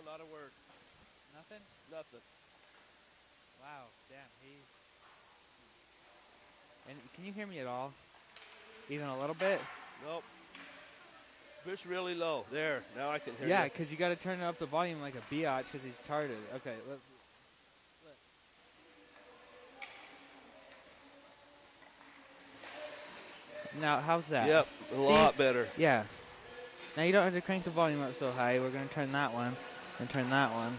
Not a word. Nothing? Nothing. Wow, damn, And can you hear me at all? Even a little bit? Nope. Push really low. There. Now I can hear Yeah, you. because you got to turn up the volume like a biatch because he's retarded. Okay, let's. Now, how's that? Yep, a lot better. Yeah. Now you don't have to crank the volume up so high. We're going to turn that one and turn that one.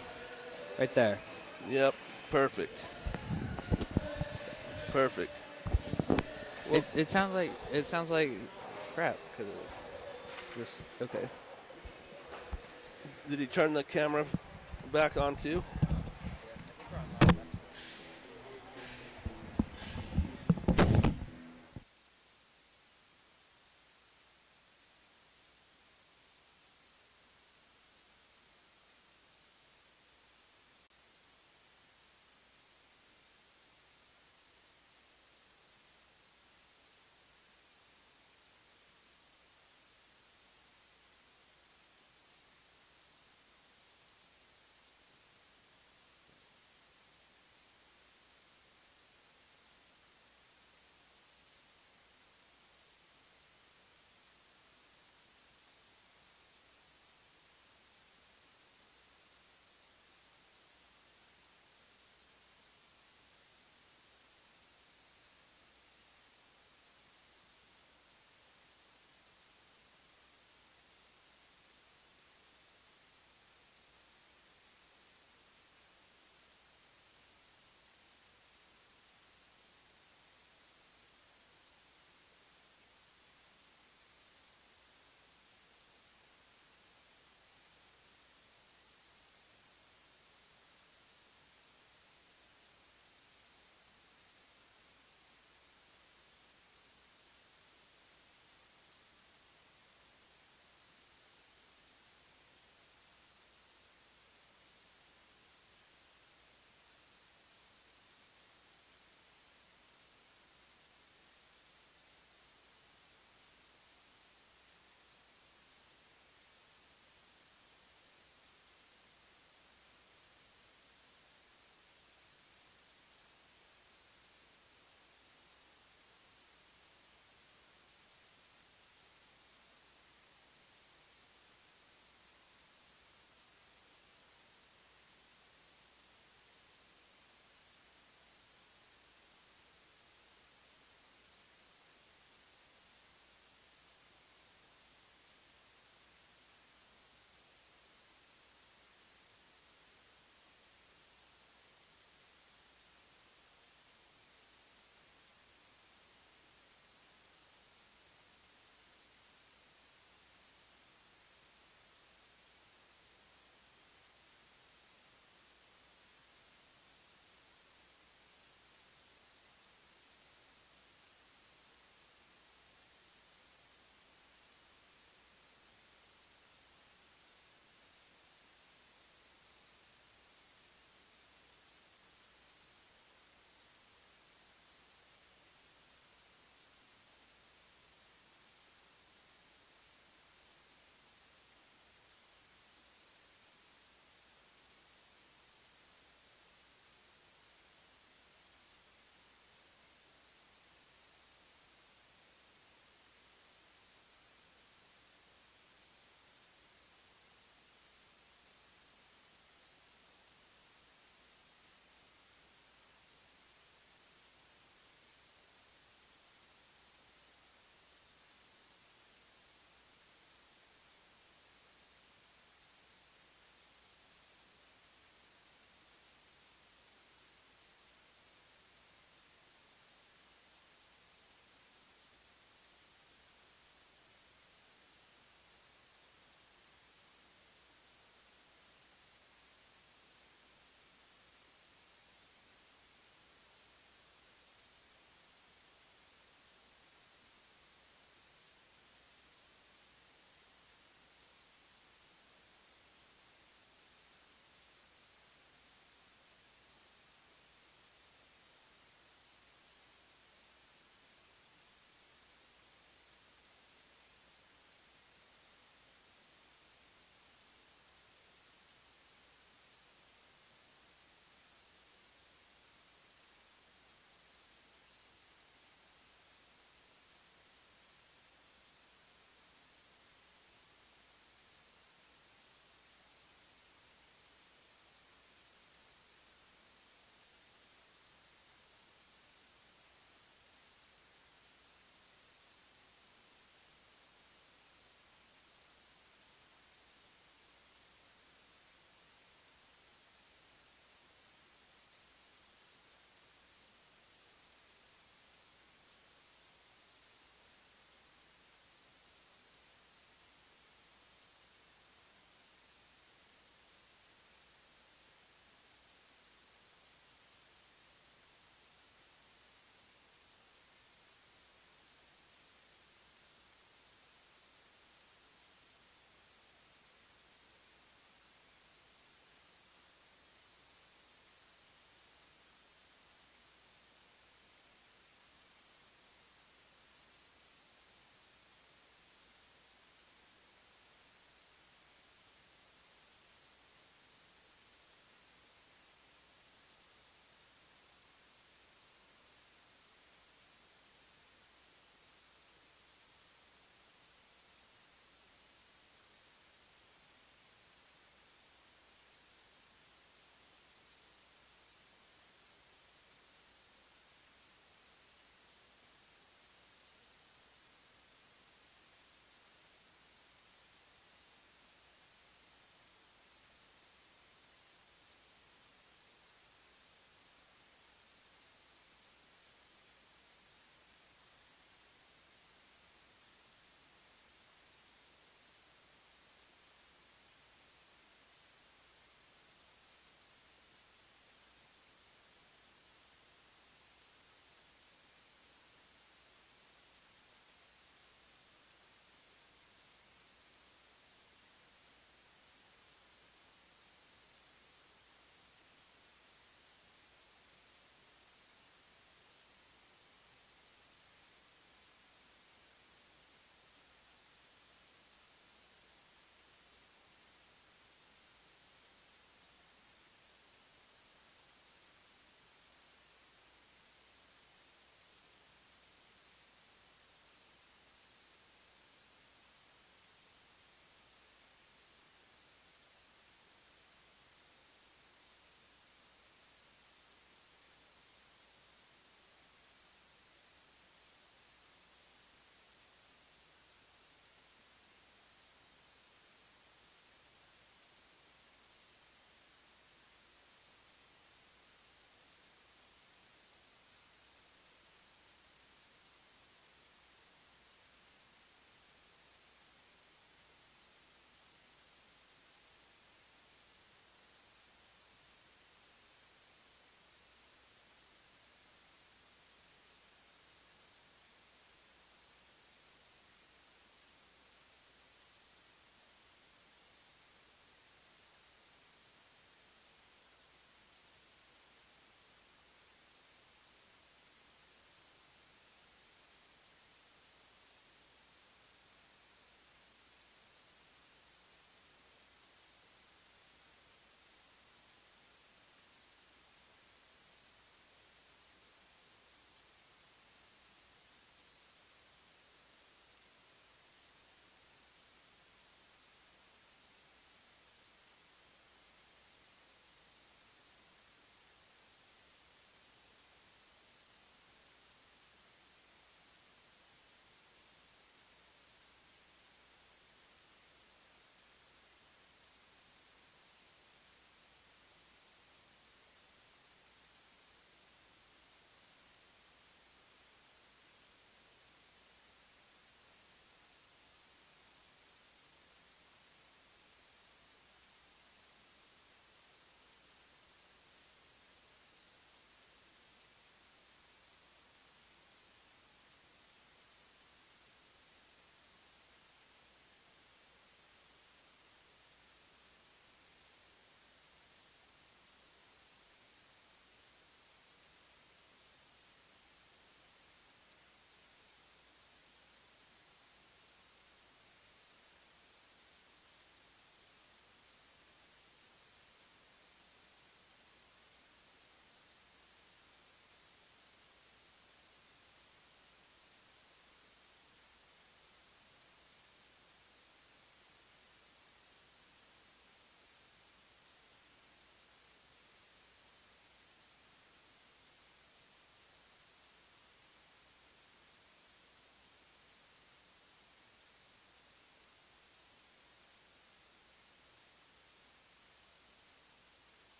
Right there. Yep, perfect. Perfect. Well, It sounds like crap because this. Okay. did he turn the camera back on too?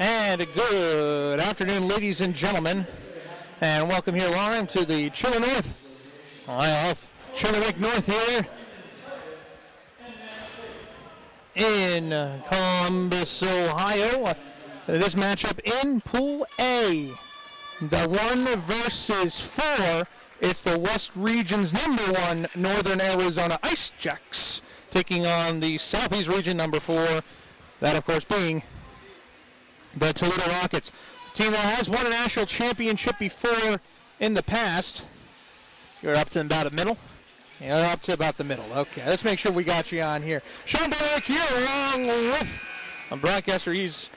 And good afternoon, ladies and gentlemen, and welcome here live to the Chiller North. Chiller North here in Columbus, Ohio. This matchup in Pool A, the 1 versus 4. It's the West Region's #1 Northern Arizona Ice Jacks taking on the Southeast Region #4. That, of course, being the Toledo Rockets, a team that has won a national championship before in the past. You're up to about the middle? You're up to about the middle. Okay, let's make sure we got you on here. Sean Barrick here along with a broadcaster. He's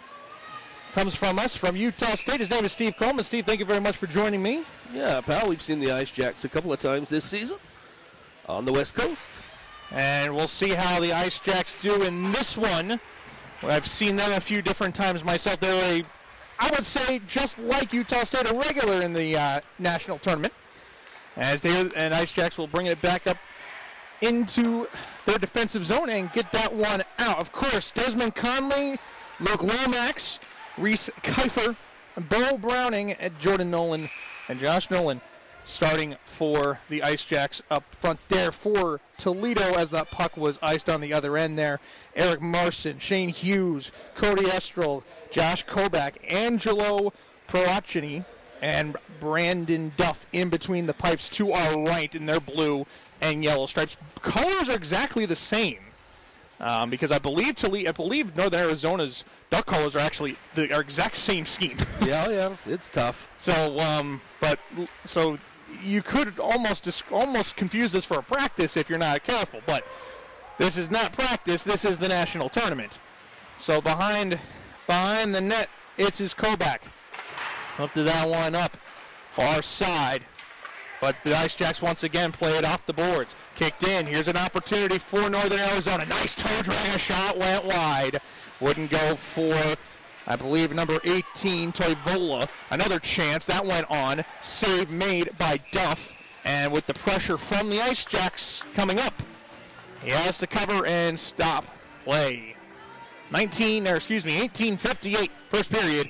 comes from us from Utah State. His name is Steve Coleman. Steve, thank you very much for joining me. Yeah, pal, we've seen the Ice Jacks a couple of times this season on the West Coast. And we'll see how the Ice Jacks do in this one. I've seen them a few different times myself. They're I would say, just like Utah State, a regular in the national tournament. And Ice Jacks will bring it back up into their defensive zone and get that one out. Of course, Desmond Conley, Luke Lomax, Reese Kiefer, Bo Browning, and Jordan Nolan, and Josh Nolan starting for the Ice Jacks up front there for Toledo as that puck was iced on the other end there. Eric Marson, Shane Hughes, Cody Estrel, Josh Kobach, Angelo Proachini, and Brandon Duff in between the pipes to our right in their blue and yellow stripes. Colors are exactly the same because I believe Northern Arizona's duck colors are actually our exact same scheme. Yeah, it's tough. So you could almost confuse this for a practice if you're not careful, but this is not practice. This is the national tournament. So behind the net, it's his Kobach. Up to that one up, far side. But the Ice Jacks once again play it off the boards. Kicked in. Here's an opportunity for Northern Arizona. Nice toe drag shot, went wide. Wouldn't go for, I believe, number 18, Toivola. Another chance. That went on. Save made by Duff. And with the pressure from the Ice Jacks coming up, he has to cover and stop play. 18:58, first period.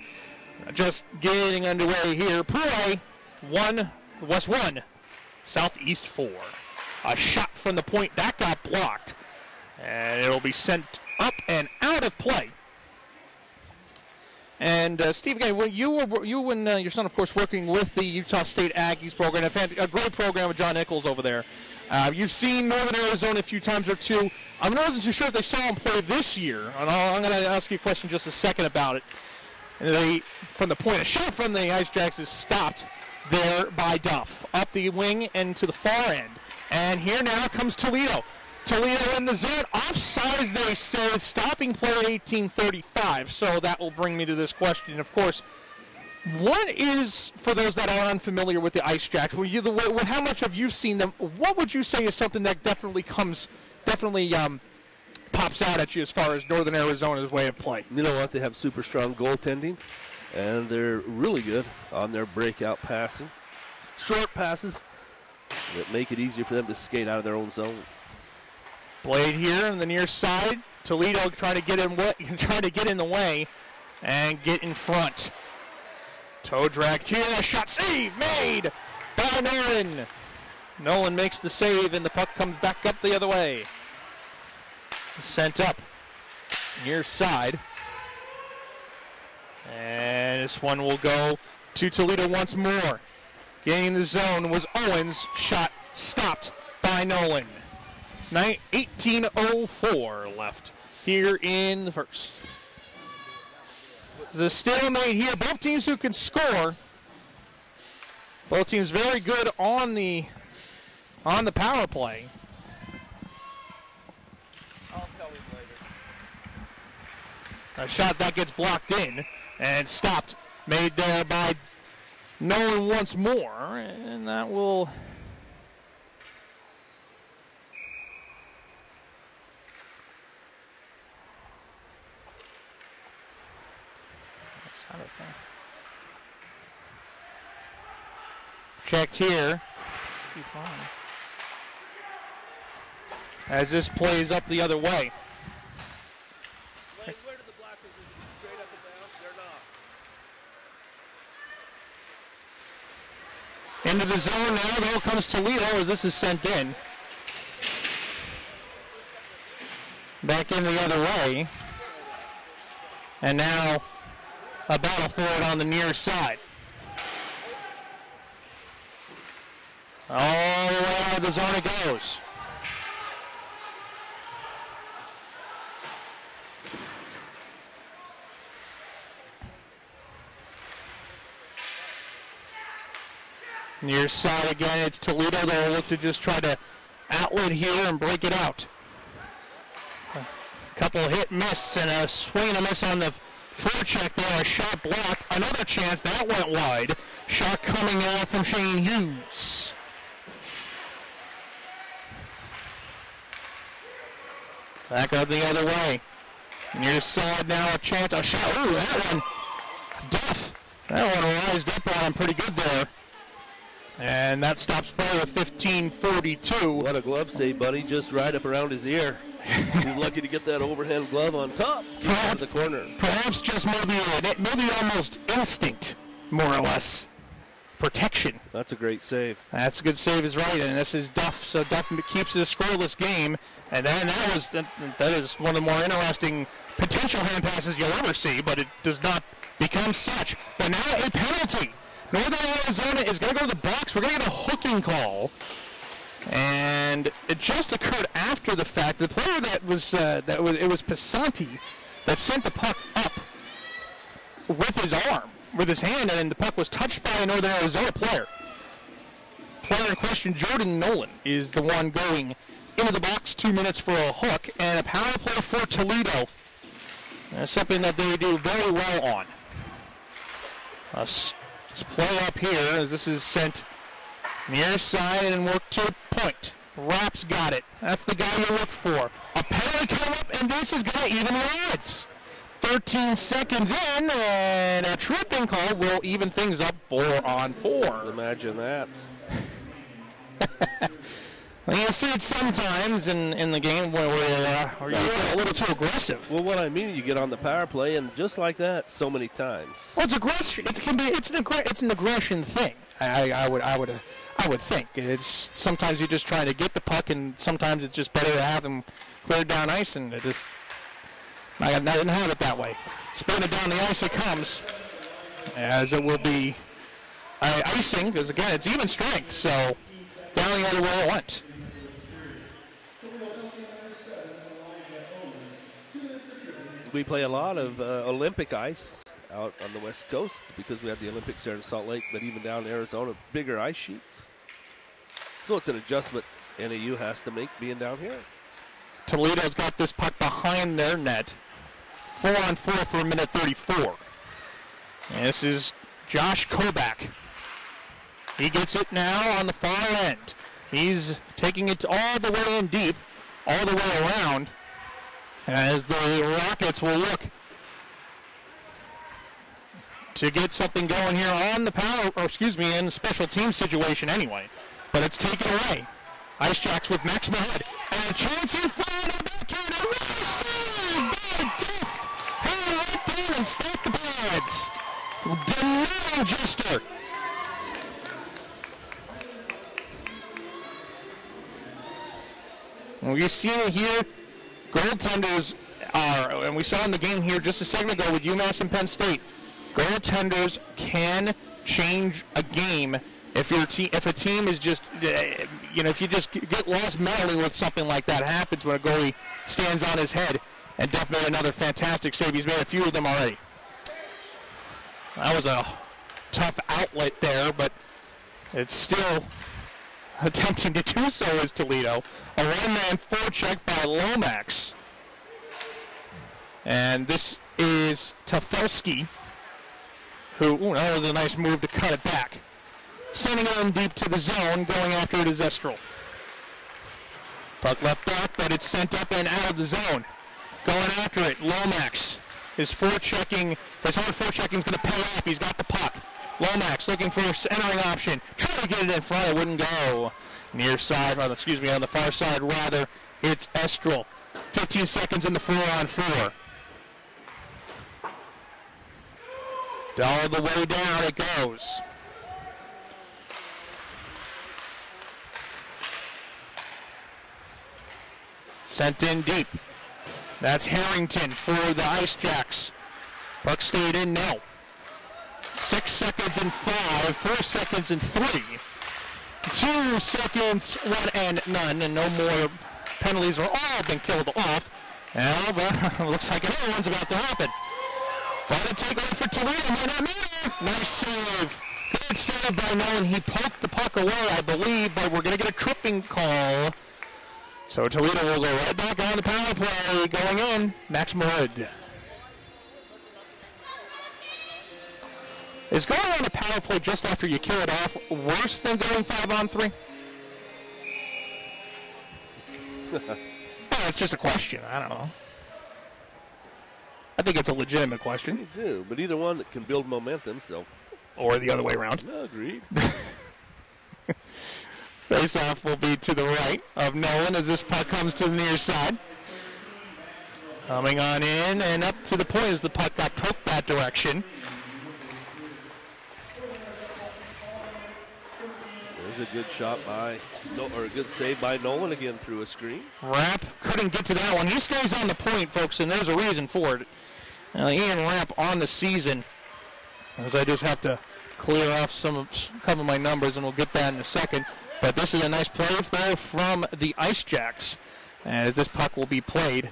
Just getting underway here. Pool 1, West 1, Southeast 4. A shot from the point. That got blocked. And it'll be sent up and out of play. And Steve, again, you and your son, of course, working with the Utah State Aggies program, have had a great program with John Nichols over there. You've seen Northern Arizona a few times or two. I wasn't too sure if they saw him play this year, and I'm going to ask you a question in just a second about it. And from the point, a shot from the Ice Jacks is stopped there by Duff. Up the wing and to the far end. And here now comes Toledo. Toledo in the zone. Offsides, they say, stopping play at 18:35. So that will bring me to this question. Of course, what is, for those that are unfamiliar with the Ice Jacks, with how much have you seen them, what would you say is something that definitely pops out at you as far as Northern Arizona's way of play? You know what? They have super strong goaltending, and they're really good on their breakout passing. Short passes that make it easier for them to skate out of their own zone. Played here on the near side. Toledo trying to get in the way and get in front. Toe drag here, a shot save made by Nolan. Nolan makes the save and the puck comes back up the other way. Sent up near side. And this one will go to Toledo once more. Getting in the zone was Owens. Shot stopped by Nolan. 18:04 left here in the first. The stalemate here. Both teams who can score. Both teams very good on the power play. I'll tell him later. A shot that gets blocked in and stopped. Made there by Nolan once more. And that will... Checked here. As this plays up the other way. Where did the Blackers straight up and down? They're not. Into the zone now, though, comes Toledo as this is sent in. Back in the other way. And now a battle for it on the near side. All the way out of the zone it goes. Near side again, it's Toledo. They'll look to just try to outlet here and break it out. A couple hit miss and a swing and a miss on the forecheck there. A shot blocked. Another chance. That went wide. Shot coming out from Shane Hughes. Back up the other way. Near side now, a chance. A shot. Ooh, that one. Duff. That one rised up on him pretty good there. And that stops play with 15:42. What a glove save, buddy. Just right up around his ear. He's lucky to get that overhand glove on top. Out of the corner. Perhaps just maybe almost instinct, more or less. Protection. That's a great save. That's a good save is right, and this is Duff. So Duff keeps it a scoreless game. And then that is one of the more interesting potential hand passes you'll ever see, but it does not become such. But now a penalty. Northern Arizona is going to go to the box. We're going to get a hooking call. And it just occurred after the fact. The player it was Pasanti that sent the puck up with his arm, with his hand, and the puck was touched by a Northern Arizona player. Player in question, Jordan Nolan, is the one going into the box. 2 minutes for a hook, and a power play for Toledo. That's something that they do very well on. Play up here as this is sent near side and worked to a point. Raps got it. That's the guy you look for. A penalty come up, and this is going to even the odds. 13 seconds in, and a tripping call will even things up 4-on-4. Imagine that. Well, you see it sometimes in the game where you get a little too aggressive. Well, what I mean, you get on the power play, and just like that, so many times. Well, it's aggression. It's an aggression thing. I would think it's sometimes you're just trying to get the puck, and sometimes it's just better to have them cleared down ice, and I didn't have it that way. Spin it down the ice, it comes, as it will be icing, because again it's even strength, so down the other way it went. We play a lot of Olympic ice out on the West Coast because we have the Olympics there in Salt Lake, but even down in Arizona, bigger ice sheets. So it's an adjustment NAU has to make being down here. Toledo's got this puck behind their net. 4-on-4 for a minute 34. And this is Josh Kobach. He gets it now on the far end. He's taking it all the way in deep, all the way around, as the Rockets will look to get something going here on the in the special team situation anyway. But it's taken away. Ice Jacks with Max Mahad. And a chance in front of the backhand. A real save by Duff. Hey, right down and stack the pads. Denying Jester. Well, you see it here. Goaltenders are, and we saw in the game here just a second ago with UMass and Penn State, goaltenders can change a game if a team is just, if you just get lost mentally with something like that happens when a goalie stands on his head. And definitely another fantastic save. He's made a few of them already. That was a tough outlet there, but it's still attempting to do so is Toledo. A one-man forecheck by Lomax. And this is Tafelski, who, that was a nice move to cut it back. Sending it in deep to the zone, going after it is Estrel. Puck left back, but it's sent up and out of the zone. Going after it, Lomax. His hard forechecking is going to pay off. He's got the puck. Lomax looking for an entering option. Trying to get it in front, it wouldn't go. Near side, on the far side rather, it's Estrel. 15 seconds in the 4-on-4. All the way down it goes. Sent in deep. That's Harrington for the Ice Jacks. Puck stayed in, no. 6 seconds and 5, 4 seconds and 3. 2 seconds, 1 and none, and no more penalties are all been killed off. Well, but looks like another one's about to happen. But a takeaway for Toledo might not matter. Nice save. Good save by Nolan. He poked the puck away, I believe, but we're going to get a tripping call. So Toledo will go right back on the power play. Going in, Max Mood. Is going on a power play just after you kill it off worse than going 5-on-3? Oh, it's just a question. I don't know. I think it's a legitimate question. You do, but either one can build momentum, so. Or the other way around. Agreed. Face-off will be to the right of Nolan as this puck comes to the near side. Coming on in and up to the point as the puck got poked that direction. There's a good shot by, or a good save by Nolan again through a screen. Rapp couldn't get to that one. He stays on the point, folks, and there's a reason for it. Ian Rapp on the season, as I just have to clear off a couple of my numbers, and we'll get that in a second. But this is a nice play there from the Ice Jacks, as this puck will be played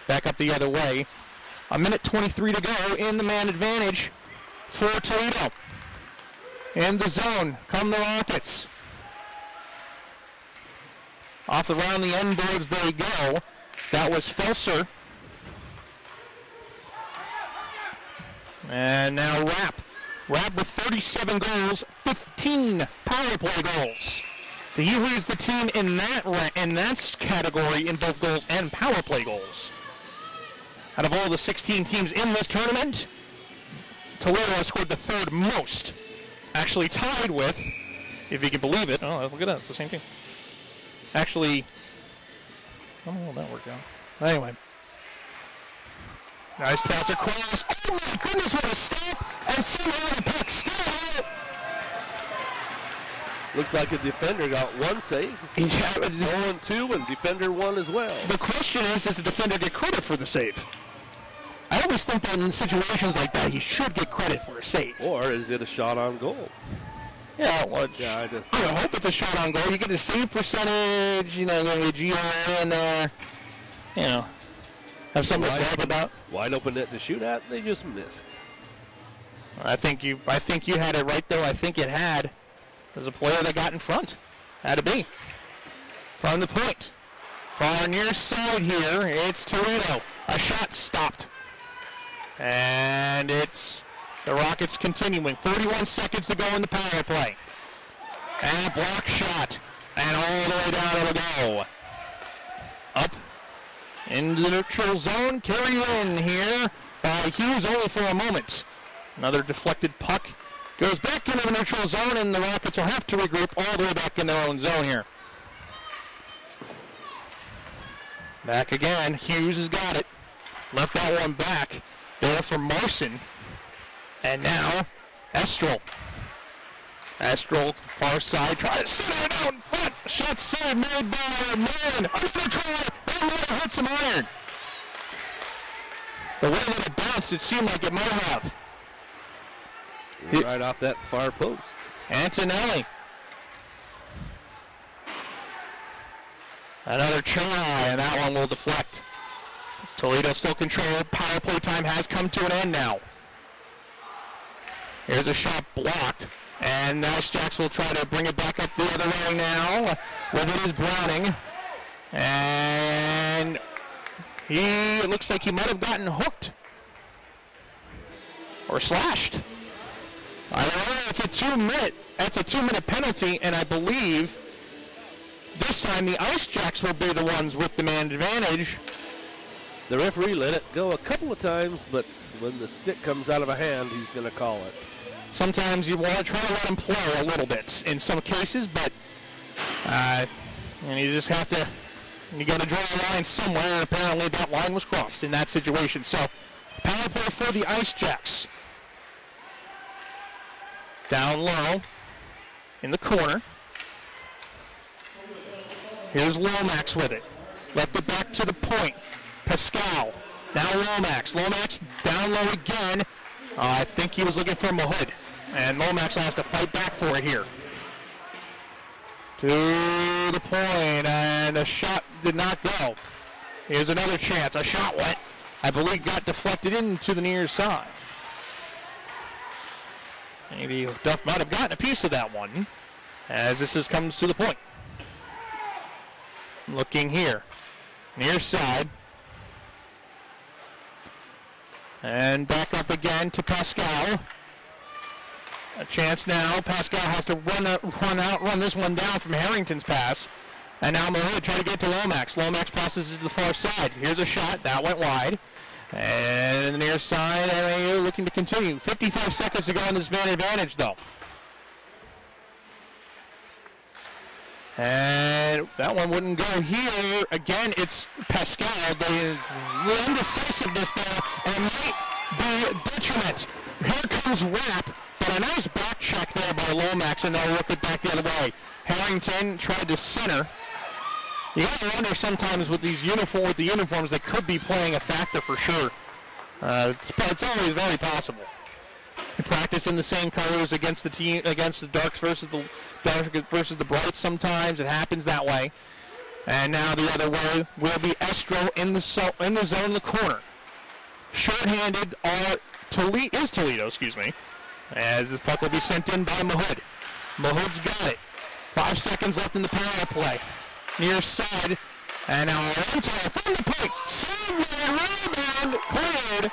back up the other way. 1:23 to go in the man advantage for Toledo. In the zone come the Rockets. Off around the end boards they go. That was Felser. And now Rapp. Rapp with 37 goals, 15 power play goals. He leads the team in that category in both goals and power play goals. Out of all the 16 teams in this tournament, Toledo has scored the third most. Actually tied with, if you can believe it, oh, look at that, it's the same thing. Actually, I don't know how that worked out. Anyway. Nice pass across. Oh my goodness, what a stop! And somehow the puck still out. Looks like a defender got one save. Yeah, Nolan 2 and defender 1 as well. The question is, does the defender get credit for the save? I always think that in situations like that, he should get credit for a save. Or is it a shot on goal? Yeah, well, yeah, I hope it's a shot on goal. You get the save percentage, you know, get a GR in there, you know, have something to brag about. Wide open net to shoot at, they just missed. I think you had it right there. I think it had. There's a player that got in front. Had to be. From the point. Far near side here, it's Toledo. A shot stopped. And it's the Rockets continuing. 31 seconds to go in the power play. And a block shot. And all the way down it'll go. Up into the neutral zone. Carry in here by Hughes only for a moment. Another deflected puck. Goes back into the neutral zone, and the Rockets will have to regroup all the way back in their own zone here. Back again. Hughes has got it. Left that one back. There for Marson. And now, Estrel. Estrel, far side, tries to set it out, but shot saved made by Nolan. Another try. That might have hit some iron. The way that it bounced, it seemed like it might have. Right off that far post. Antonelli. Another try, and that one will deflect. Toledo still controlled. Power play time has come to an end now. Here's a shot blocked. And now Jacks will try to bring it back up the other way now. With it is Browning. And it looks like he might have gotten hooked. Or slashed. I don't know, it's a 2-minute. That's a 2-minute penalty, and I believe this time the Ice Jacks will be the ones with the man advantage. The referee let it go a couple of times, but when the stick comes out of a hand, he's going to call it. Sometimes you want to try to let him play a little bit in some cases, but and you just have to, you got to draw a line somewhere, and apparently that line was crossed in that situation. So, power play for the Ice Jacks. Down low in the corner. Here's Lomax with it. Left it back to the point. Pascal. Now Lomax. Lomax down low again. I think he was looking for Mahood. And Lomax has to fight back for it here. To the point, and a shot did not go. Here's another chance. A shot went, I believe, got deflected into the near side. Maybe Duff might have gotten a piece of that one, as this comes to the point. Looking here, near side. And back up again to Pascal. A chance now. Pascal has to run this one down from Harrington's pass. And now Mahood trying to get to Lomax. Lomax passes it to the far side. Here's a shot. That went wide. And in the near side, NAU looking to continue. 55 seconds to go on this man advantage, though. And that one wouldn't go here. Again, it's Pascal. The indecisiveness there and might be detriment. Here comes Rapp, but a nice back check there by Lomax, and they'll work it back the other way. Harrington tried to center. You gotta wonder sometimes with these uniforms, they could be playing a factor for sure. It's always very possible. Practice in the same colors against the team, against the darks versus the brights. Sometimes it happens that way. And now the other way will be Estro in the zone in the corner. Short-handed is Toledo, excuse me. As the puck will be sent in by Mahood. Mahood's got it. 5 seconds left in the power play. Near side. And now Alonso from the point. Save and rebound. Cleared.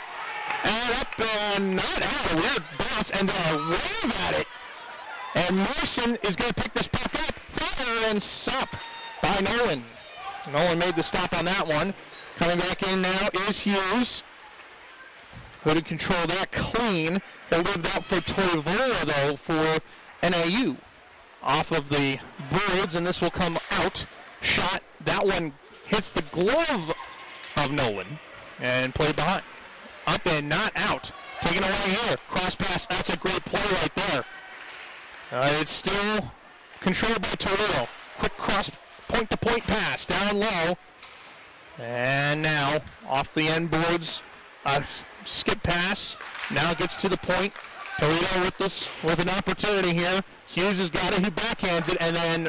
And up and not out. A weird bounce. And they'll wave at it. And Morrison is going to pick this puck up. Fire and stop by Nolan. Nolan made the stop on that one. Coming back in now is Hughes. Who to control that clean. He'll leave that for Toledo, though, for NAU. Off of the boards, and this will come out. Shot. That one hits the glove of Nolan and played behind. Up and not out. Taken away here. Cross pass. That's a great play right there. It's still controlled by Toledo. Quick cross point-to-point pass down low. And now off the end boards. Skip pass. Now gets to the point. Toledo with an opportunity here. Hughes has got it. He backhands it, and then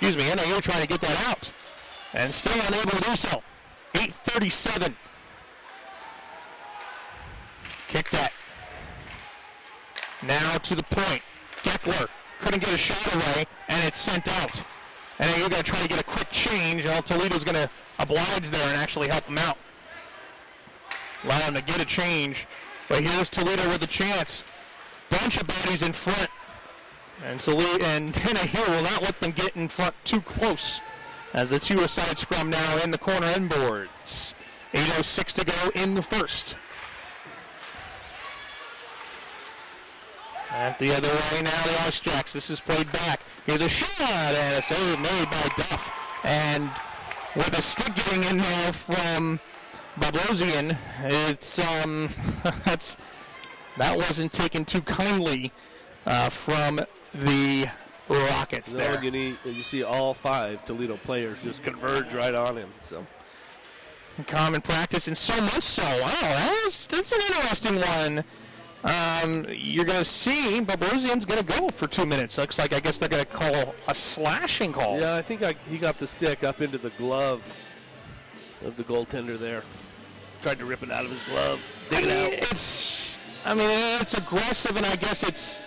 NAU trying to get that out, and still unable to do so. 8:37. Kick that. Now to the point. Geckler couldn't get a shot away, and it's sent out. NAU going to try to get a quick change. Toledo's going to oblige there and actually help them out. Allow him to get a change. But here's Toledo with a chance. Bunch of bodies in front. And NAU will not let them get in front too close. As the two-a-side scrum now in the corner end boards. 8:06 to go in the first. At the other way now, the Ice Jacks. This is played back. Here's a shot and a save made by Duff. And with a stick getting in there from Bablosian, it's that wasn't taken too kindly from the Rockets there. You see all 5 Toledo players just converge right on him. So common practice, and so much so. Wow, that's an interesting one. You're going to see Bablosian's going to go for 2 minutes. Looks like I guess they're going to call a slashing call. Yeah, I think he got the stick up into the glove of the goaltender there. Tried to rip it out of his glove. Dig it out. It's aggressive, and I guess it's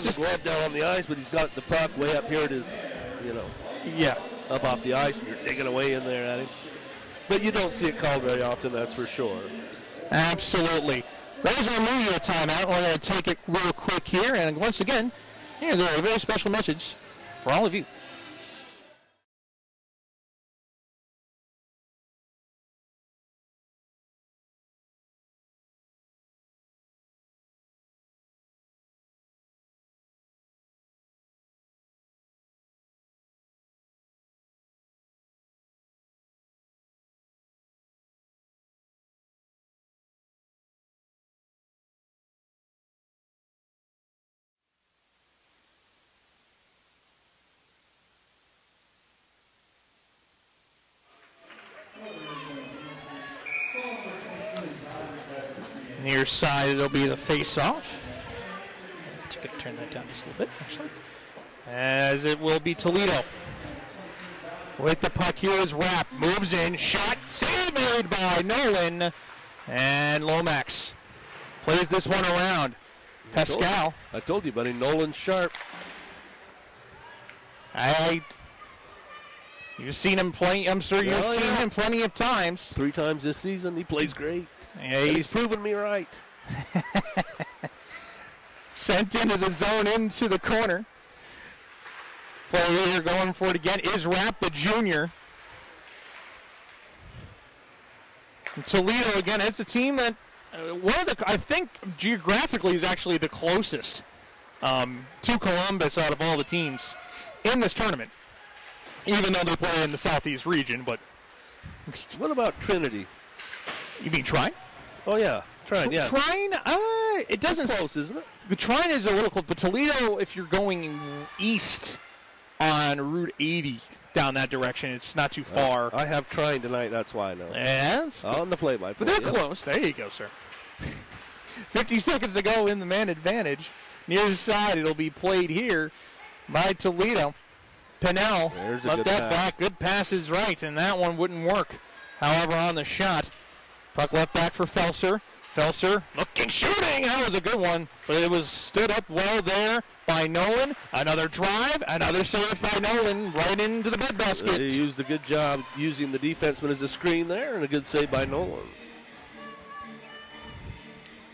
just glove down on the ice, but he's got the puck way up here at his, up off the ice, and you're digging away in there at him. But you don't see it called very often, that's for sure. Absolutely. There's our media timeout. We're going to take it real quick here, and once again, here's a very special message for all of you. Near side, it'll be the face-off. Just going to turn that down just a little bit, actually. As it will be Toledo. With the puck, here is Rapp. Moves in, shot, save made by Nolan. And Lomax plays this one around. Pascal. I told you, buddy, Nolan's sharp. You've seen him play. I'm sure you've seen him plenty of times. 3 times this season. He plays great. Yeah, he's proven me right. Sent into the zone, into the corner. Player going for it again is Rapp, the junior. And Toledo again. It's a team that I think geographically is actually the closest to Columbus out of all the teams in this tournament. Even though they play in the southeast region, but what about Trinity? You mean Trine? Oh yeah, Trine. Yeah, Trine. It doesn't. It's close, isn't it? The Trine is a little close, but Toledo, if you're going east on Route 80 down that direction, it's not too far. I have Trine tonight. That's why I know. Yes. On the play-by-play. But they're close. There you go, sir. 50 seconds to go in the man advantage. Near the side, it'll be played here by Toledo. Pinnell left that back. Good pass is right, and that one wouldn't work. However, on the shot, puck left back for Felser. Felser looking, shooting. That was a good one, but it was stood up well there by Nolan. Another drive, another save by Nolan right into the breadbasket. He used a good job using the defenseman as a screen there, and a good save by Nolan.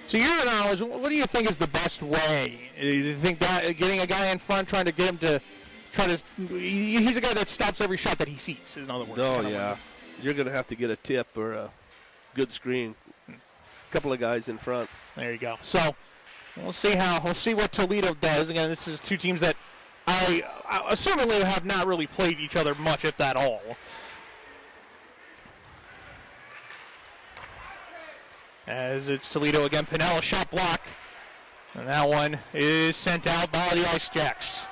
So your knowledge, what do you think is the best way? Do you think that getting a guy in front, trying to get him to he's a guy that stops every shot that he sees, in other words. Oh, yeah. You're going to have to get a tip or a good screen. A couple of guys in front. There you go. So we'll see what Toledo does. Again, this is 2 teams that I assumingly have not really played each other much, if at all. As it's Toledo again, Pinella shot blocked. And that one is sent out by the Ice Jacks.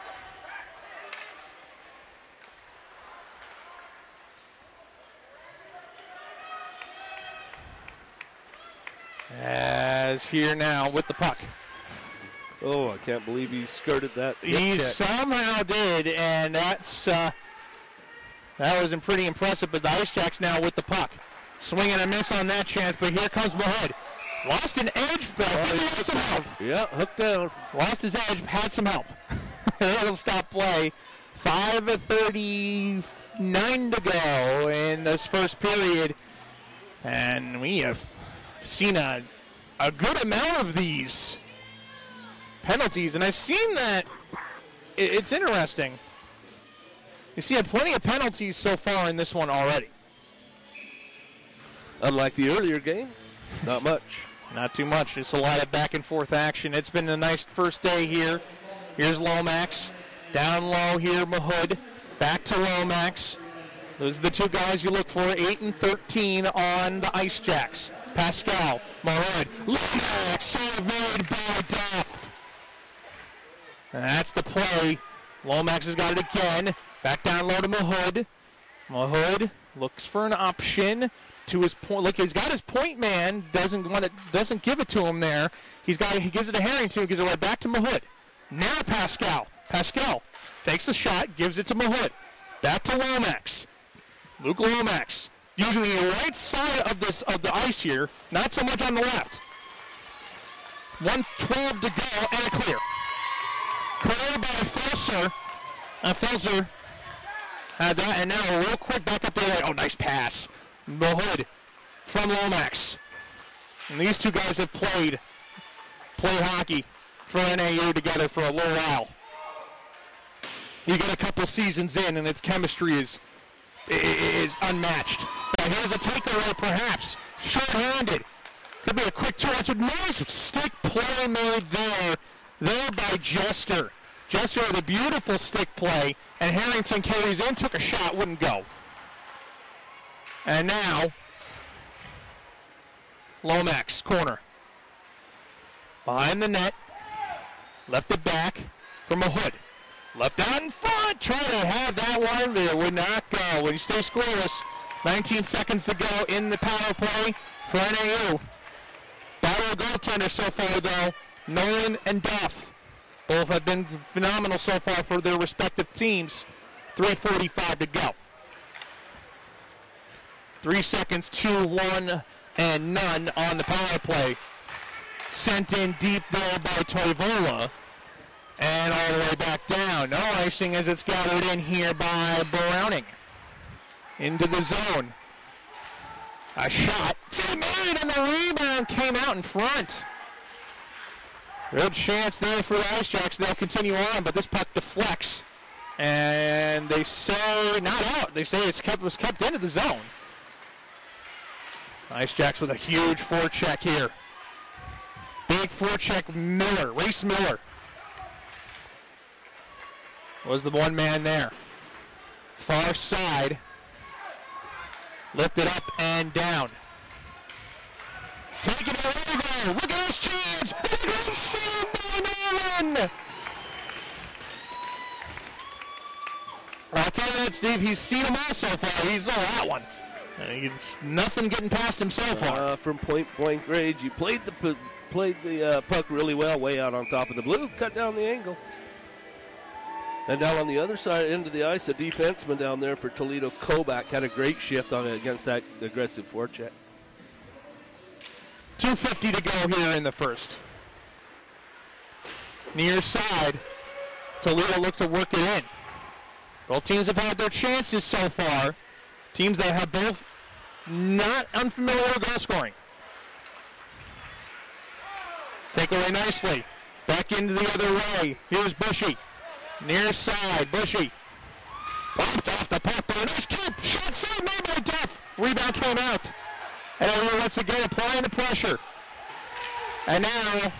As here now with the puck. Oh, I can't believe he skirted that. He somehow did, and that was pretty impressive. But the Ice Jacks now with the puck. Swing and a miss on that chance, but here comes Mahood. Lost an edge, but he had some help. Yeah, hooked down. Lost his edge, had some help. It'll stop play. 5:39 to go in this first period. And we have seen a good amount of these penalties, and I've seen that. It's interesting. You see, plenty of penalties so far in this one already. Unlike the earlier game, not much. Not too much. Just a lot of back and forth action. It's been a nice first day here. Here's Lomax. Down low here, Mahood. Back to Lomax. Those are the 2 guys you look for, 8 and 13 on the Ice Jacks. Pascal, Mahood, Lomax, save made by Duff. And that's the play. Lomax has got it again. Back down low to Mahood. Mahood looks for an option to his point. Look, he's got his point man. Doesn't give it to him there. He gives it to Harrington. Gives it right back to Mahood. Now Pascal. Pascal takes the shot. Gives it to Mahood. Back to Lomax. Luke Lomax. Using the right side of the ice here. Not so much on the left. 1:12 to go and a clear. Clear by Felser. Felser had that, and now real quick back up there. Oh, nice pass. Mahood from Lomax. And these 2 guys have played hockey for NAU together for a little while. You get a couple seasons in, and its chemistry is unmatched. But here's a takeaway, perhaps. Short-handed. Could be a quick 2-2. Nice stick play made there by Jester. Jester with a beautiful stick play, and Harrington carries in, took a shot, wouldn't go. And now, Lomax, corner. Behind the net. Left it back from Mahood. Left out in front. Try to have that one, but it would not go. When you stay scoreless, 19 seconds to go in the power play for NAU. Battle goaltenders so far, though. Nolan and Duff. Both have been phenomenal so far for their respective teams. 3:45 to go. 3 seconds, 2, 1, and none on the power play. Sent in deep there by Toivola. And all the way back down. No icing as it's gathered in here by Browning. Into the zone. A shot. Made, and the rebound came out in front. Good chance there for the Ice Jacks. They'll continue on, but this puck deflects. And they say not out. They say was kept into the zone. Ice Jacks with a huge forecheck here. Big forecheck Miller, Race Miller. Was the one man there. Far side. Lifted up and down. Take it away. Look at this chance. Saved by Nolan. I'll tell you that, Steve. He's seen them all so far. He saw that one. He's nothing getting past him so far. From point blank range, you played the puck really well, way out on top of the blue. Cut down the angle. And down on the other side, into the ice, a defenseman down there for Toledo, Kobach, had a great shift on it against that aggressive forecheck. 2:50 to go here in the first. Near side, Toledo looks to work it in. Both teams have had their chances so far. Teams that have both not unfamiliar with goal scoring. Take away nicely. Back into the other way. Here's Bushy. Near side, Bushy. Popped off the puck, but a nice keep. Shot saved made by Duff. Rebound came out. And everyone once again applying the pressure. And now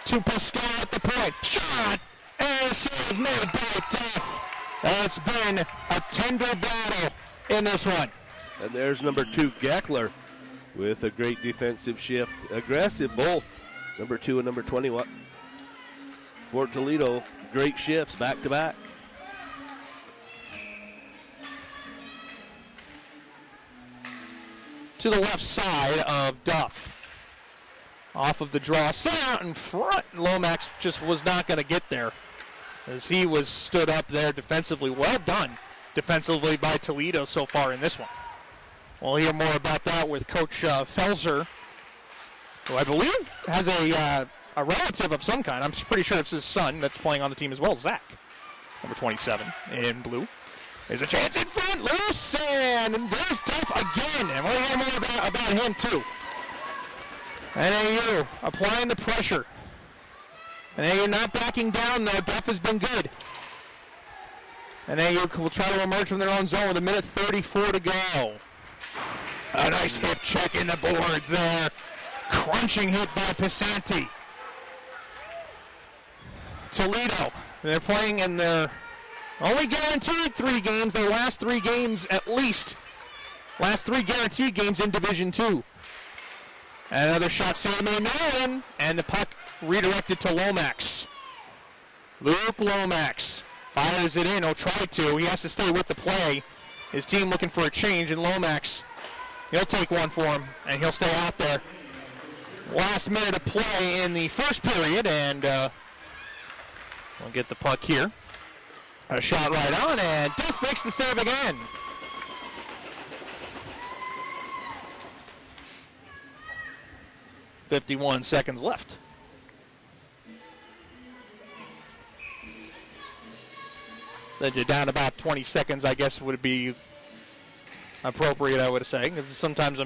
to Pascal at the point. Shot! And a save made by Duff. It's been a tender battle in this one. And there's number 2, Geckler, with a great defensive shift. Aggressive both, number 2 and number 21. For Toledo, great shifts back to back. To the left side of Duff. Off of the draw, set out in front. Lomax just was not going to get there as he was stood up there defensively. Well done defensively by Toledo so far in this one. We'll hear more about that with Coach Felser, who I believe has a relative of some kind. I'm pretty sure it's his son that's playing on the team as well, Zach, number 27 in blue. There's a chance in front, loose, and there's Duff again, and we'll hear more about him too. NAU applying the pressure. NAU not backing down though. Duff has been good. NAU will try to emerge from their own zone with 1:34 to go. A nice hip check in the boards there. Crunching hit by Pisanti. Toledo, they're playing in their only guaranteed 3 games, their last 3 games at least. Last 3 guaranteed games in Division II. Another shot saved by Nolan, and the puck redirected to Lomax. Luke Lomax fires it in, or tried to. He has to stay with the play. His team looking for a change, and Lomax, he'll take one for him, and he'll stay out there. Last minute of play in the first period, and we'll get the puck here. A shot right on, and Duff makes the save again. .51 seconds left. Then you're down about 20 seconds, I guess would be appropriate, I would say. Because sometimes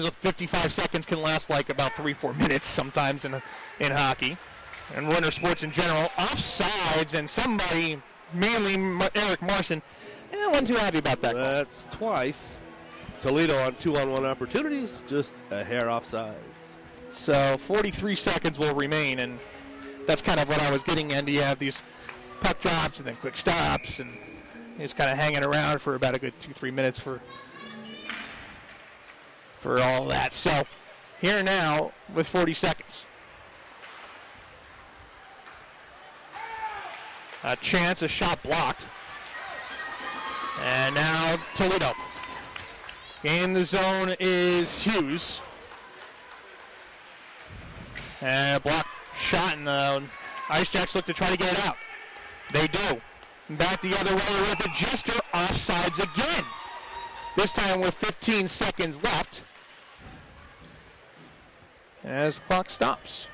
55 seconds can last like about 3-4 minutes sometimes in hockey. And winter sports in general. Offsides, and somebody, mainly Eric Marson, wasn't too happy about that. That's twice. Toledo on 2-on-1 opportunities, just a hair offsides. So 43 seconds will remain, and that's kind of what I was getting into. You have these puck drops and then quick stops, and just kind of hanging around for about a good 2-3 minutes for all that. So here now with 40 seconds. A chance, a shot blocked. And now Toledo. In the zone is Hughes. And a block shot, and the Ice Jacks look to try to get it out. They do. Back the other way with a gesture, offsides again. This time with 15 seconds left. As the clock stops.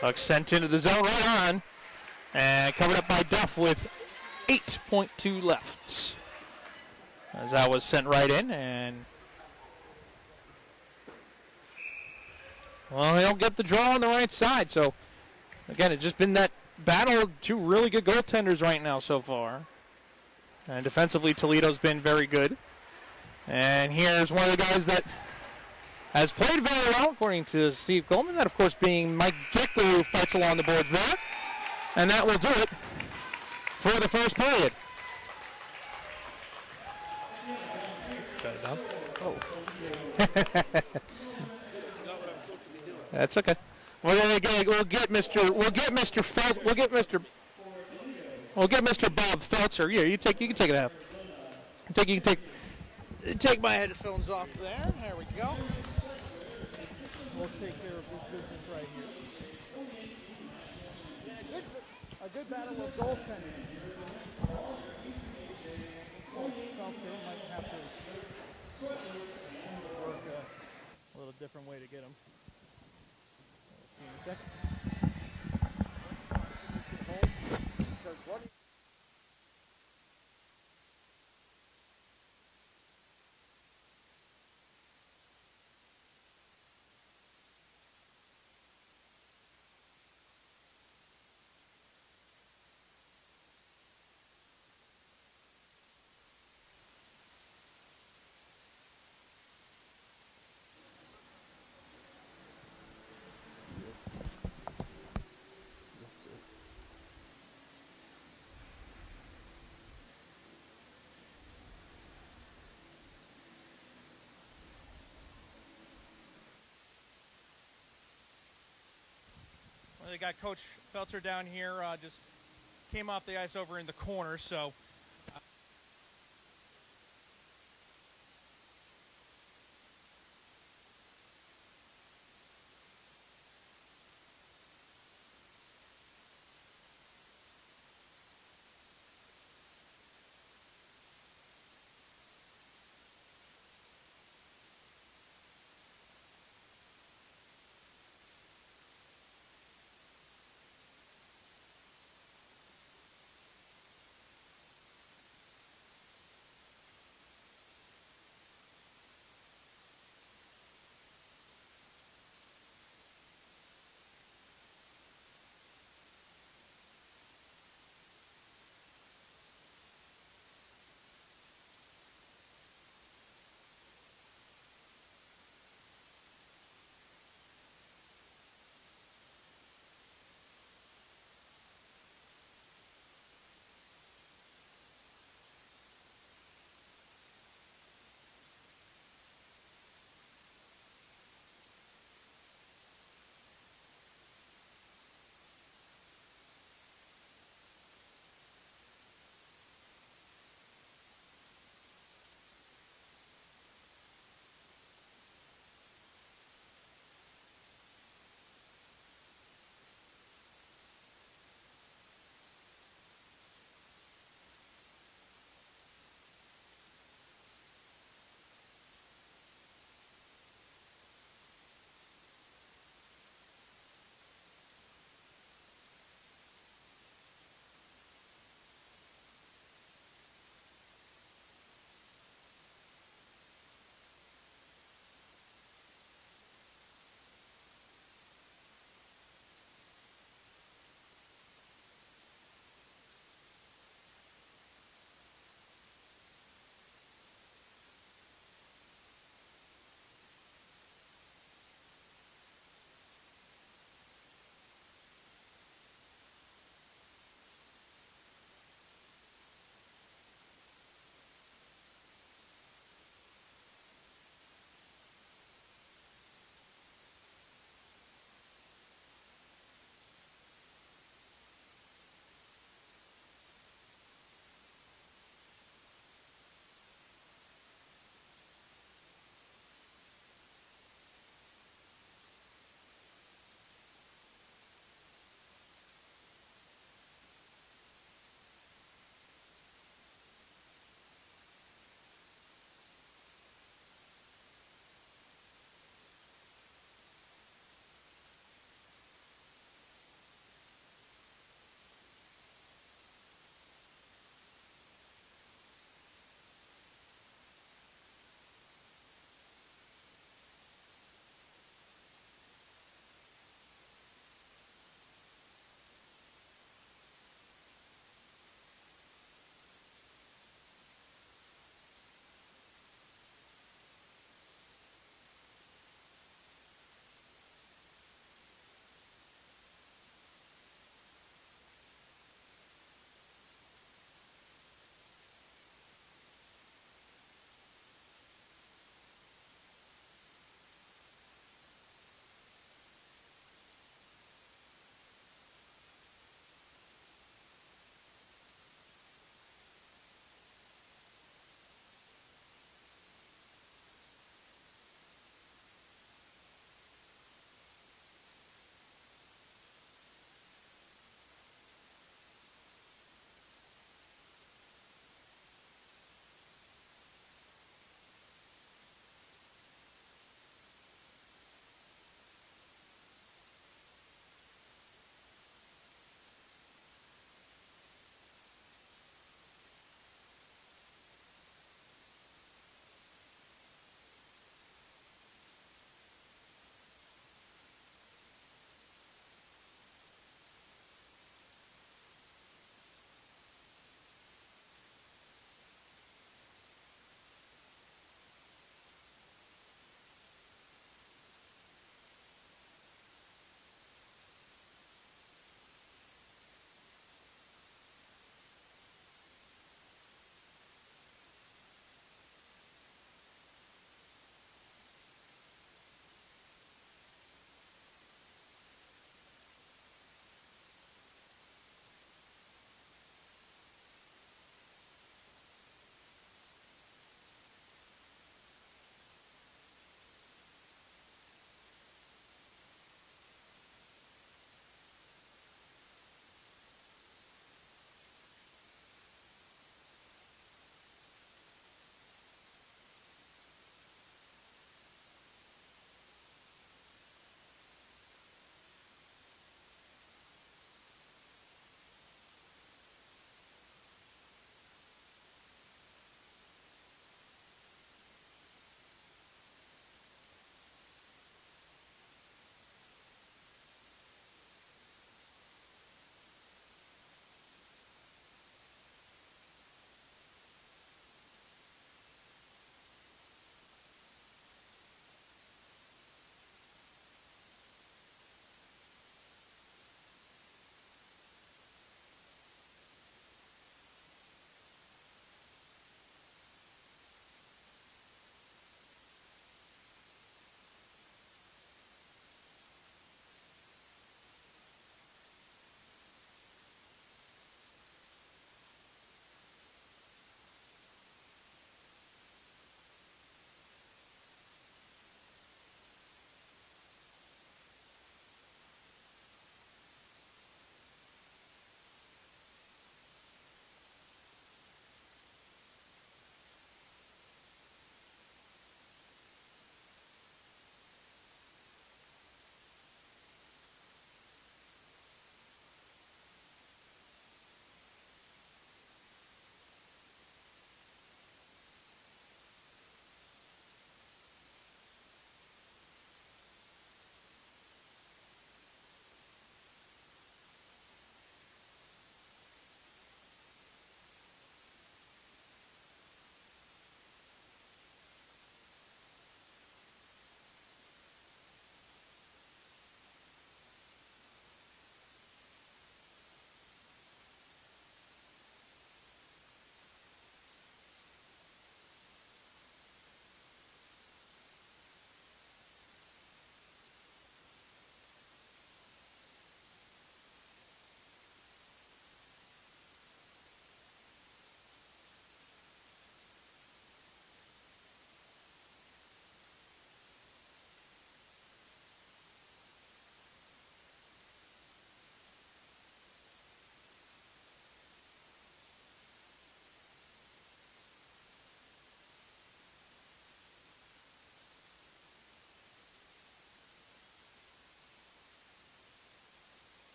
Puck sent into the zone right on. And covered up by Duff with 8.2 left. As that was sent right in. And well, they don't get the draw on the right side. So, again, it's just been that battle of two really good goaltenders right now so far. And defensively, Toledo's been very good. And here's one of the guys that has played very well, according to Steve Coleman. That, of course, being Mike Dickler, who fights along the boards there. And that will do it for the first period. Shut it down. Oh. That's okay. We'll get Mr. Bob Feltzer. Yeah, you can take it half. You can take my headphones off there. There we go. We'll take care of this business right here. Yeah, a good battle of goaltending. Feltzer might have to work a little different way to get him. See you in a second. She says, what? They got Coach Feltzer down here, just came off the ice over in the corner, so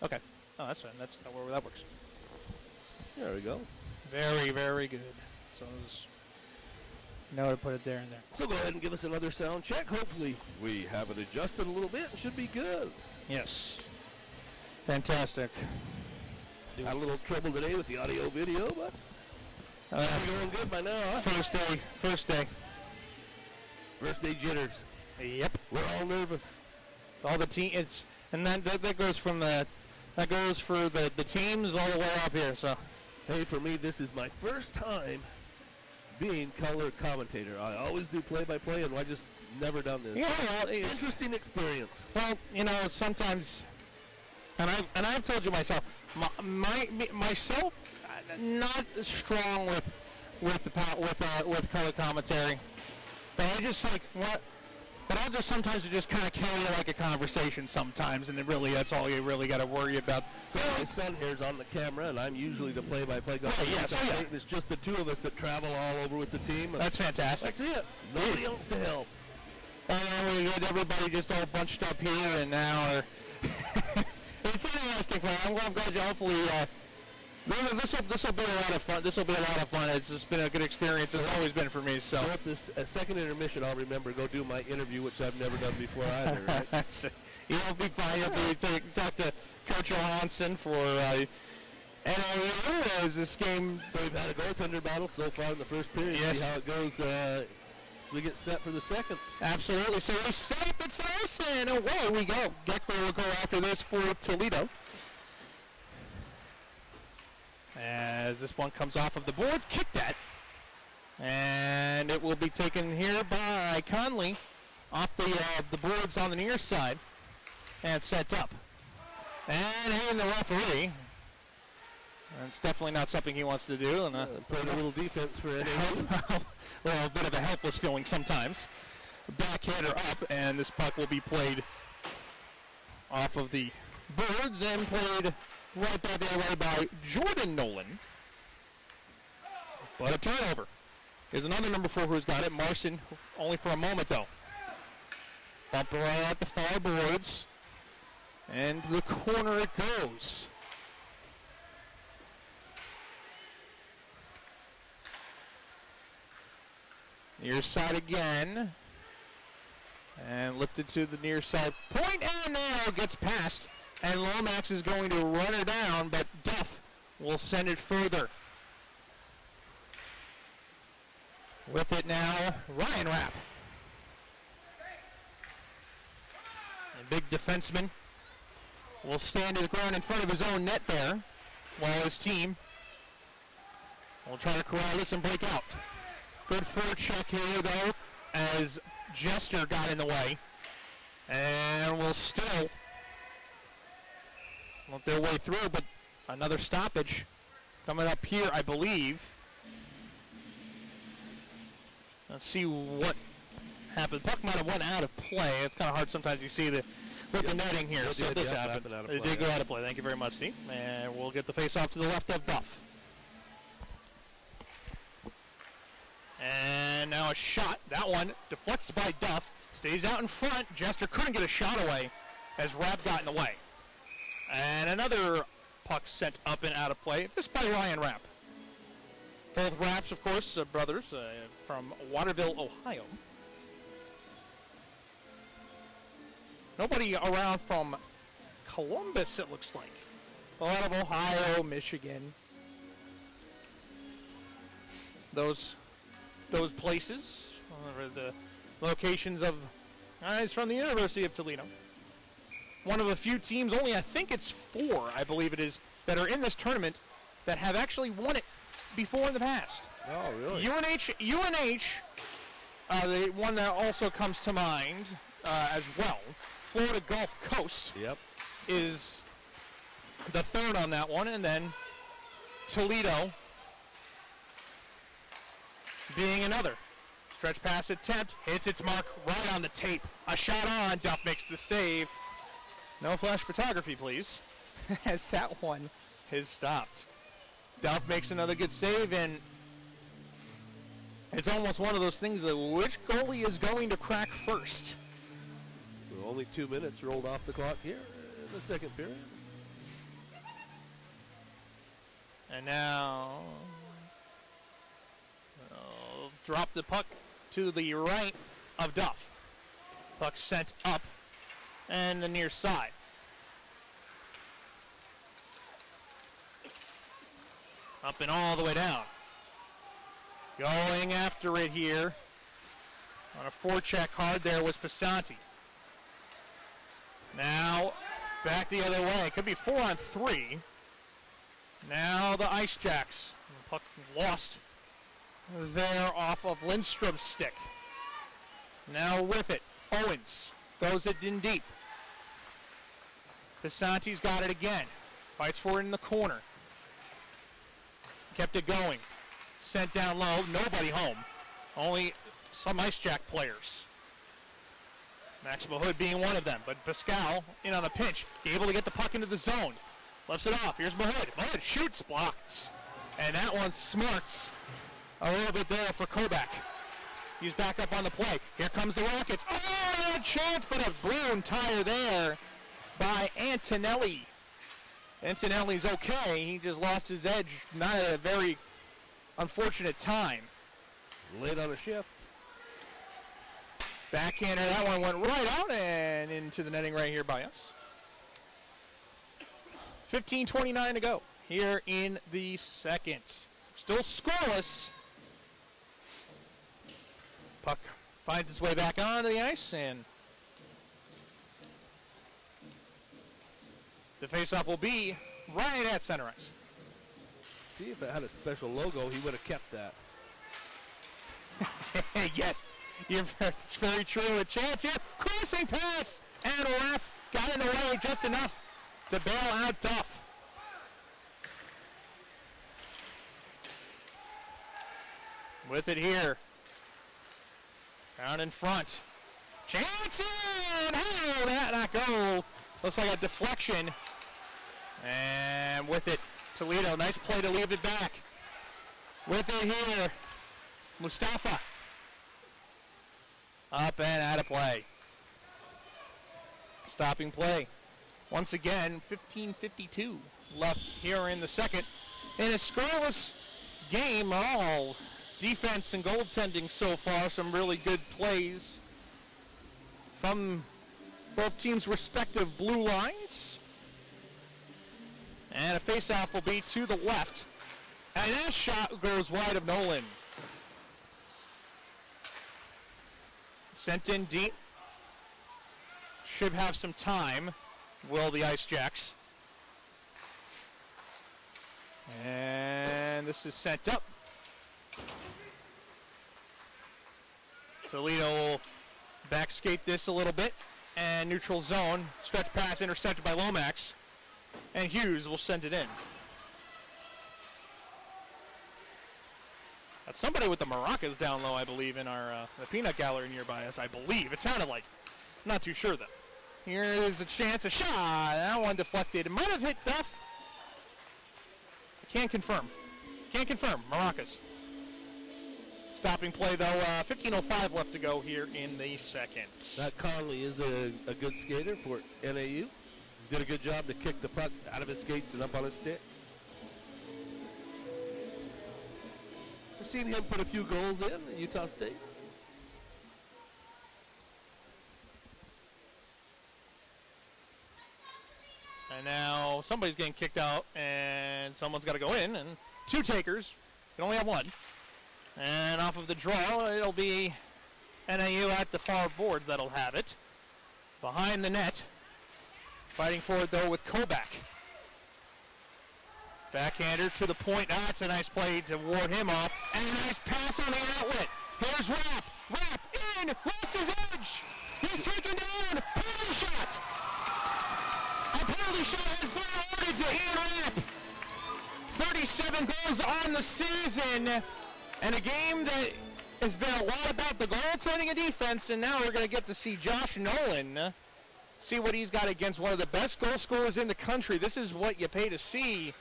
Okay. Oh, that's fine. That's not where that works. There we go. Very, very good. So just know to put it there and there. So go ahead and give us another sound check. Hopefully we have it adjusted a little bit. It should be good. Yes. Fantastic. Had a little trouble today with the audio video, but should be going good by now, huh? First day. First day. First day jitters. Yep. We're all nervous. All the team. It's and that goes from the that goes for the teams all the way up here. So. Hey, for me, this is my first time being color commentator. I always do play-by-play, and I just never done this. Yeah, well, Interesting experience. Well, you know, sometimes, and I've told you myself, myself, not strong with color commentary, but I just like what. But I'll just sometimes just kind of carry it like a conversation sometimes, and that's all you really got to worry about. So my son here's on the camera, and I'm usually the play-by-play guy. Yeah. It's just the two of us that travel all over with the team. That's fantastic. That's it. Nobody else to help. We had everybody just all bunched up here, and now it's interesting. I'm glad you hopefully. This will be a lot of fun. This will be a lot of fun. It's just been a good experience. It's always been for me. So at this second intermission, I'll remember go do my interview, which I've never done before either. Right? So you'll be fine. You'll be talk to Coach Johansson for NAU as this game. So we've had a goaltender battle so far in the first period. Yes. See how it goes. We get set for the second. Absolutely. So we set up its ice, and away we go. Geckler will go after this for Toledo. As this one comes off of the boards, kick that. And it will be taken here by Conley off the boards on the near side and sent up. And in the referee. That's definitely not something he wants to do. And played a little defense for NAU. Well, a bit of a helpless feeling sometimes. Backhander up, and this puck will be played off of the boards and played right by the way by Jordan Nolan. But a turnover. Here's another number 4 who's got it. Marson, only for a moment though. Bump right at the far boards. And to the corner it goes. Near side again. And lifted to the near side point, and now gets past. And Lomax is going to run her down, but Duff will send it further. With it now, Ryan Rapp. A big defenseman will stand his ground in front of his own net there, while his team will try to corral this and break out. Good forecheck here, though, as Jester got in the way. And will still want their way through, but another stoppage coming up here, I believe. Let's see what happened. Puck might have went out of play. It's kind of hard sometimes you see the netting here. So this happened. It did go out of play. Thank you very much, Steve. And we'll get the face-off to the left of Duff. And now a shot. That one deflects by Duff. Stays out in front. Jester couldn't get a shot away as Rapp got in the way. And another puck sent up and out of play. This by Ryan Rapp. Both Rapps, of course, brothers from Waterville, Ohio. Nobody around from Columbus, it looks like. A lot of Ohio, Michigan. Those places are the locations of guys from the University of Toledo. One of a few teams, only I think it's 4, I believe it is, that are in this tournament that have actually won it before in the past. Oh, really? UNH, the one that also comes to mind as well, Florida Gulf Coast is the third on that one, and then Toledo being another. Stretch pass attempt, hits its mark right on the tape. A shot on, Duff makes the save. No flash photography, please, as that one is stopped. Duff makes another good save, and it's almost one of those things that which goalie is going to crack first? Well, only 2 minutes rolled off the clock here in the second period. And now drop the puck to the right of Duff. Puck sent up and the near side. Up and all the way down. Going after it here. On a forecheck hard there was Pasanti. Now back the other way. Could be 4-on-3. Now the Ice Jacks. Puck lost there off of Lindstrom's stick. Now with it, Owens throws it in deep. Pasanti's got it again. Fights for it in the corner. Kept it going. Sent down low. Nobody home. Only some Ice Jack players. Max Mahood being one of them. But Pascal in on a pinch. Able to get the puck into the zone. Lifts it off. Here's Mahood. Mahood shoots, blocks. And that one smarts a little bit there for Kovac. He's back up on the play. Here comes the Rockets. Oh, a chance, but a blown tire there by Antonelli. Antonelli's okay. He just lost his edge. Not at a very unfortunate time. Late on a shift. Backhander, that one went right out and into the netting right here by us. 15:29 to go here in the second. Still scoreless. Puck finds its way back onto the ice, and the faceoff will be right at center ice. See, if it had a special logo, he would have kept that. Yes, it's very true. A chance here. Crossing pass and a wrap. Got in the way just enough to bail out Duff. With it here. Down in front. Chance in! Oh, that not go. Looks like a deflection. And with it, Toledo. Nice play to leave it back. With it here, Mustafa. Up and out of play. Stopping play. Once again, 15:52 left here in the second. In a scoreless game, all defense and goaltending so far. Some really good plays from both teams' respective blue lines. And a faceoff will be to the left. And that shot goes wide of Nolan. Sent in deep. Should have some time, will the Ice Jacks. And this is sent up. Toledo will back skate this a little bit. And neutral zone. Stretch pass intercepted by Lomax. And Hughes will send it in. That's somebody with the maracas down low, I believe, in our the peanut gallery nearby us, I believe. It sounded like. I'm not too sure, though. Here is a chance, a shot. That one deflected. It might have hit Duff. I can't confirm. Can't confirm. Maracas. Stopping play, though. 15:05 left to go here in the second. That Conley is a good skater for NAU. Did a good job to kick the puck out of his skates and up on his stick. We've seen him put a few goals in at Utah State. And now somebody's getting kicked out, and someone's got to go in, and two takers. You can only have one. And off of the draw, it'll be NAU at the far boards that'll have it. Behind the net. Fighting for it, though, with Kovac. Backhander to the point. That's a nice play to ward him off. And a nice pass on the outlet. Here's Rapp. Rapp in. Lost his edge. He's taken down. Penalty shot. A penalty shot has been awarded to Ian Rapp. 37 goals on the season. And a game that has been a lot about the goaltending and defense. And now we're going to get to see Josh Nolan see what he's got against one of the best goal scorers in the country. This is what you pay to see.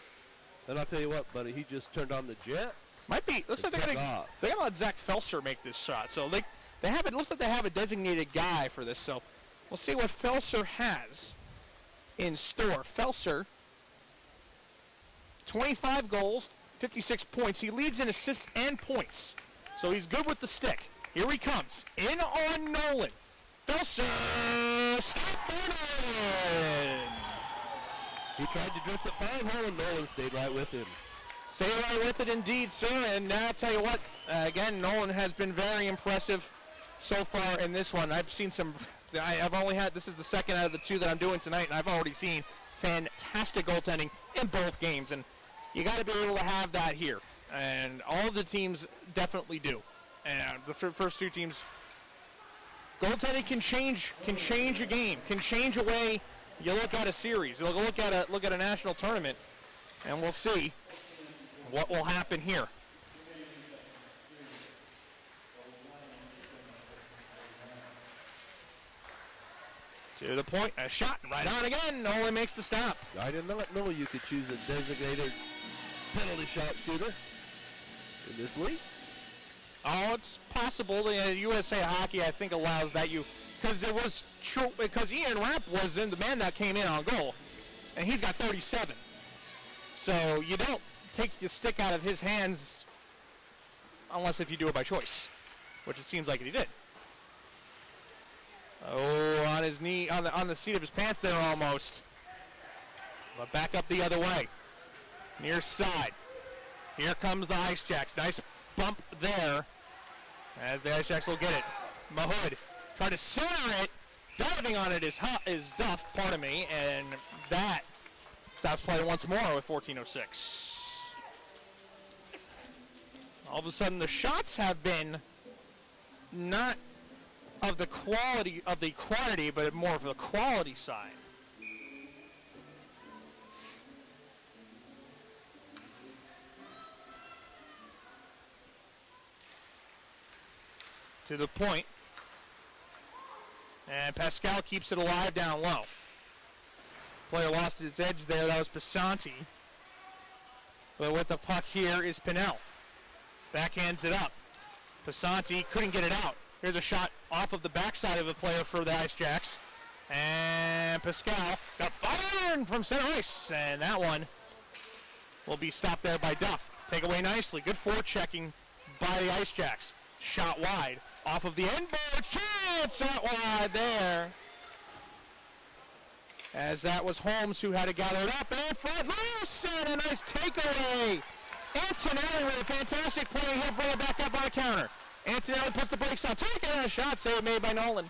And I'll tell you what, buddy, he just turned on the jets. Might be. Looks like they're gonna let Zach Felser make this shot. So they have it. Looks like they have a designated guy for this. So we'll see what Felser has in store. Felser 25 goals, 56 points. He leads in assists and points. So he's good with the stick. Here he comes. In on Nolan. Felser. Stop Nolan. He tried to drift it 5-hole, and Nolan stayed right with him. Stay right with it indeed, sir. And I'll tell you what, again, Nolan has been very impressive so far in this one. I've seen some, I've only had, this is the second out of the two that I'm doing tonight, and I've already seen fantastic goaltending in both games. And you got to be able to have that here. And all of the teams definitely do. And the first two teams, goaltending can change a game, can change a way you look at a series. You'll look at a national tournament, and we'll see what will happen here. To the point, a shot right on again. Nolan makes the stop. I did not know you could choose a designated penalty shot shooter in this league. Oh, it's possible. The USA Hockey, I think, allows that. Because it was true, because Ian Rapp was the man that came in on goal, and he's got 37. So you don't take the stick out of his hands unless if you do it by choice, which it seems like he did. Oh, on his knee, on the seat of his pants there almost. But back up the other way. Near side. Here comes the Ice Jacks. Nice bump there as the Ice Jacks will get it. Mahood tried to center it. Diving on it is Duff, pardon me, and that stops play once more with 14:06. All of a sudden the shots have been not of the quality of the quantity, but more of the quality side. To the point. And Pascal keeps it alive down low. Player lost its edge there. That was Pasanti. But with the puck here is Pinnell. Backhands it up. Pasanti couldn't get it out. Here's a shot off of the backside of the player for the Ice Jacks. And Pascal got fired from center ice. And that one will be stopped there by Duff. Take away nicely. Good forechecking by the Ice Jacks. Shot wide. Off of the end boards. Chance out wide there. As that was Holmes who had to gather it up. And front loose. And a nice takeaway. Antonelli with a fantastic play. He'll bring it back up on a counter. Antonelli puts the brakes on. Taking a shot. Save made by Nolan.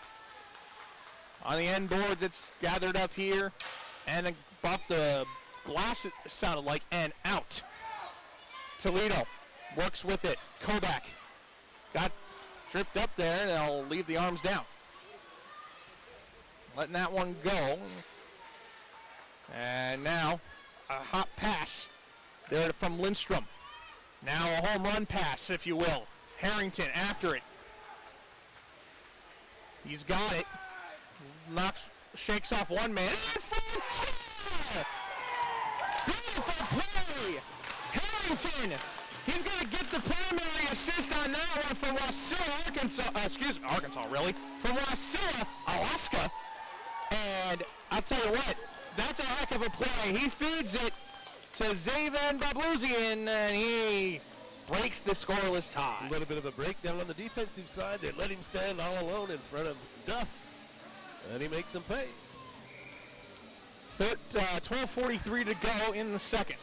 On the end boards, it's gathered up here. And off the glass, it sounded like, and out. Toledo works with it. Kovac got tripped up there, and they'll leave the arms down. Letting that one go. And now a hot pass there from Lindstrom. Now a home run pass, if you will. Harrington after it. He's got it. Shakes off one man. Beautiful play. Harrington. He's going to get the primary assist on that one from Wasilla, Arkansas, really. From Wasilla, Alaska. And I'll tell you what, that's a heck of a play. He feeds it to Zaven Babluzian, and he breaks the scoreless tie. A little bit of a breakdown on the defensive side. They let him stand all alone in front of Duff, and he makes him pay. 12:43 to go in the second.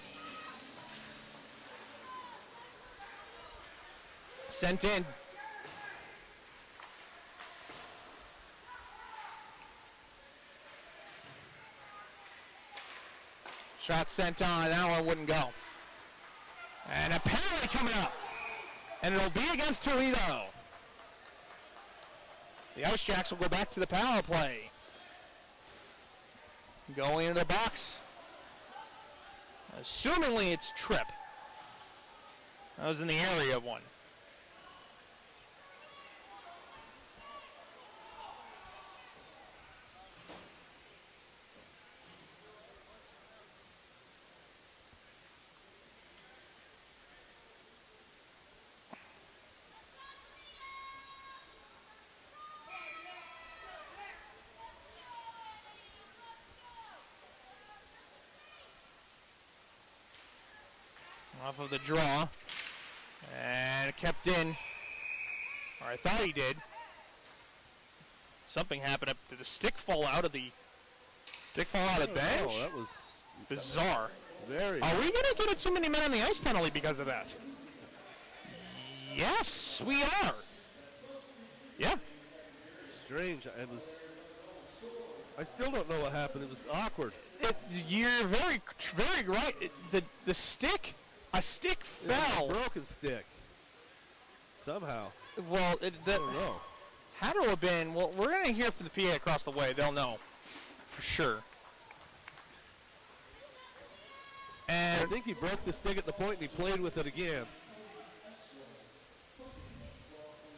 Sent in. Shot sent on. That one wouldn't go. And a penalty coming up. And it'll be against Toledo. The Ice Jacks will go back to the power play. Going into the box. Assumingly it's Tripp. That was in the area of one. Off of the draw. And it kept in. Or I thought he did. Something happened. Did the stick fall out of the bench? Oh, that was bizarre. Very. Are we going to get a too many men on the ice penalty because of that? Yes, we are. Yeah. Strange. I still don't know what happened. It was awkward. You're very, very right. The stick, a stick fell. A broken stick. Somehow. Well, I don't know. Had to have been. Well, we're going to hear from the PA across the way. They'll know for sure. And I think he broke the stick at the point and he played with it again.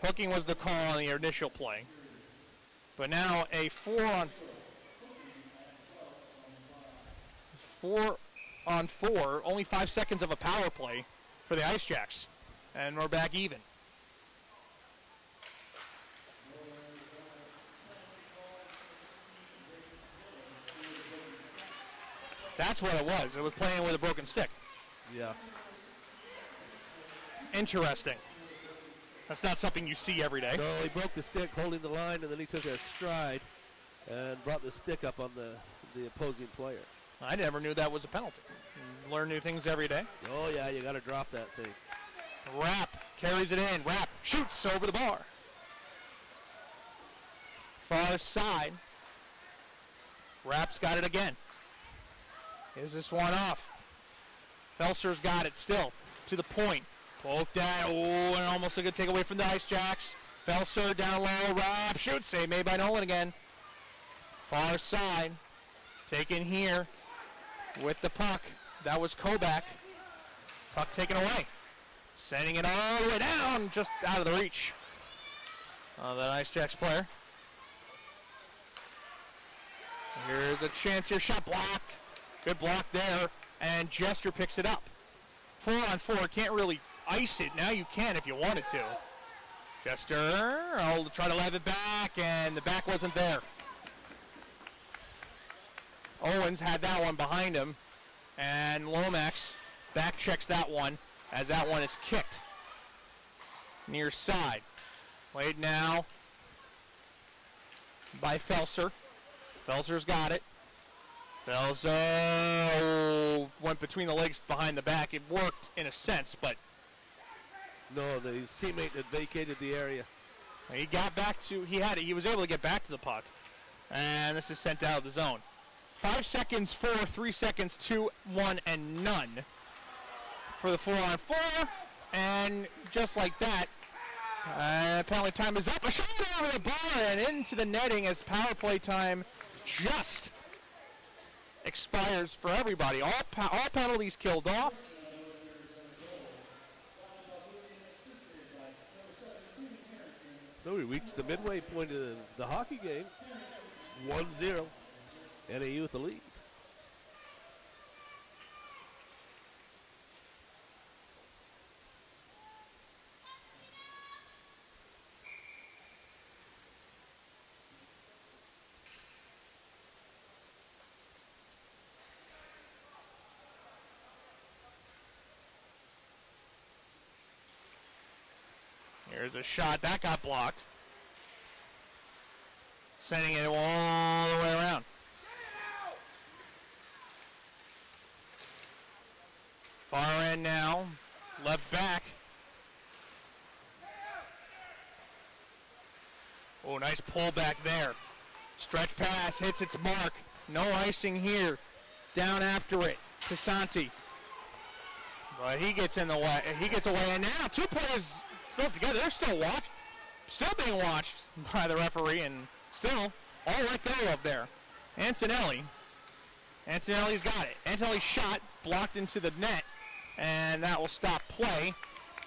Hooking was the call on the initial play. But now a 4-on-4, only 5 seconds of a power play for the Ice Jacks. And we're back even. That's what it was. It was playing with a broken stick. Yeah. Interesting. That's not something you see every day. No, he broke the stick holding the line, and then he took a stride and brought the stick up on the opposing player. I never knew that was a penalty. You learn new things every day. Oh, yeah, you got to drop that thing. Rapp carries it in. Rapp shoots over the bar. Far side. Rapp's got it again. Is this one off? Felser's got it still. To the point. Poked at. Oh, and almost a good takeaway from the Ice Jacks. Felser down low. Rapp shoots. Save made by Nolan again. Far side. Taken here with the puck. That was Kobach. Puck taken away. Sending it all the way down. Just out of the reach of that Ice Jacks player. Here's a chance here. Shot blocked. Good block there. And Jester picks it up. 4-on-4. Can't really ice it. Now you can if you wanted to. Jester. I'll try to leave it back. And the back wasn't there. Owens had that one behind him. And Lomax back checks that one as that one is kicked. Near side. Played now by Felser. Felser's got it. Felser went between the legs behind the back. It worked in a sense, but no, his teammate had vacated the area. He got back to, he was able to get back to the puck. And this is sent out of the zone. 5 seconds, 4, 3 seconds, 2, 1, and none for the 4-on-4. And just like that, penalty time is up. A shot over the bar and into the netting as power play time just expires for everybody. All penalties killed off. So we reached the midway point of the hockey game. It's 1-0. NAU with the lead. Here's a shot. That got blocked. Sending it all the way around. Far end now. Left back. Oh, nice pull back there. Stretch pass. Hits its mark. No icing here. Down after it. Casanti. But he gets in the way. He gets away. And now two players go together. They're still being watched by the referee, and still all let go of there. Antonelli's got it. Antonelli's shot blocked into the net, and that will stop play.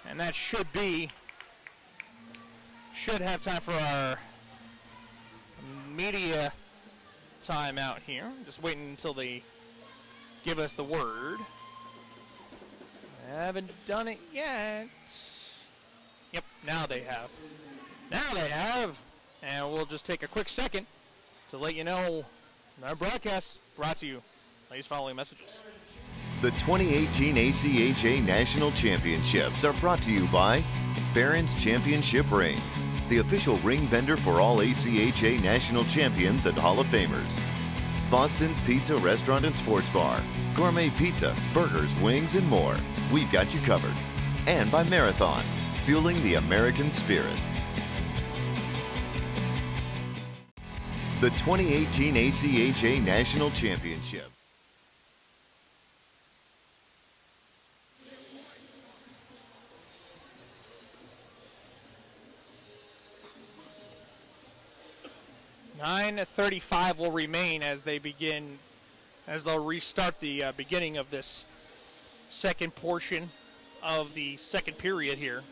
And that should have time for our media timeout here. Just waiting until they give us the word. Haven't done it yet. Yep, now they have. And we'll just take a quick second to let you know our broadcast brought to you by these following messages. The 2018 ACHA National Championships are brought to you by Barron's Championship Rings, the official ring vendor for all ACHA National Champions and Hall of Famers. Boston's Pizza Restaurant and Sports Bar, gourmet pizza, burgers, wings, and more. We've got you covered. And by Marathon, fueling the American spirit. The 2018 ACHA National Championship. .9:35 will remain as they'll restart the beginning of this second portion of the second period here.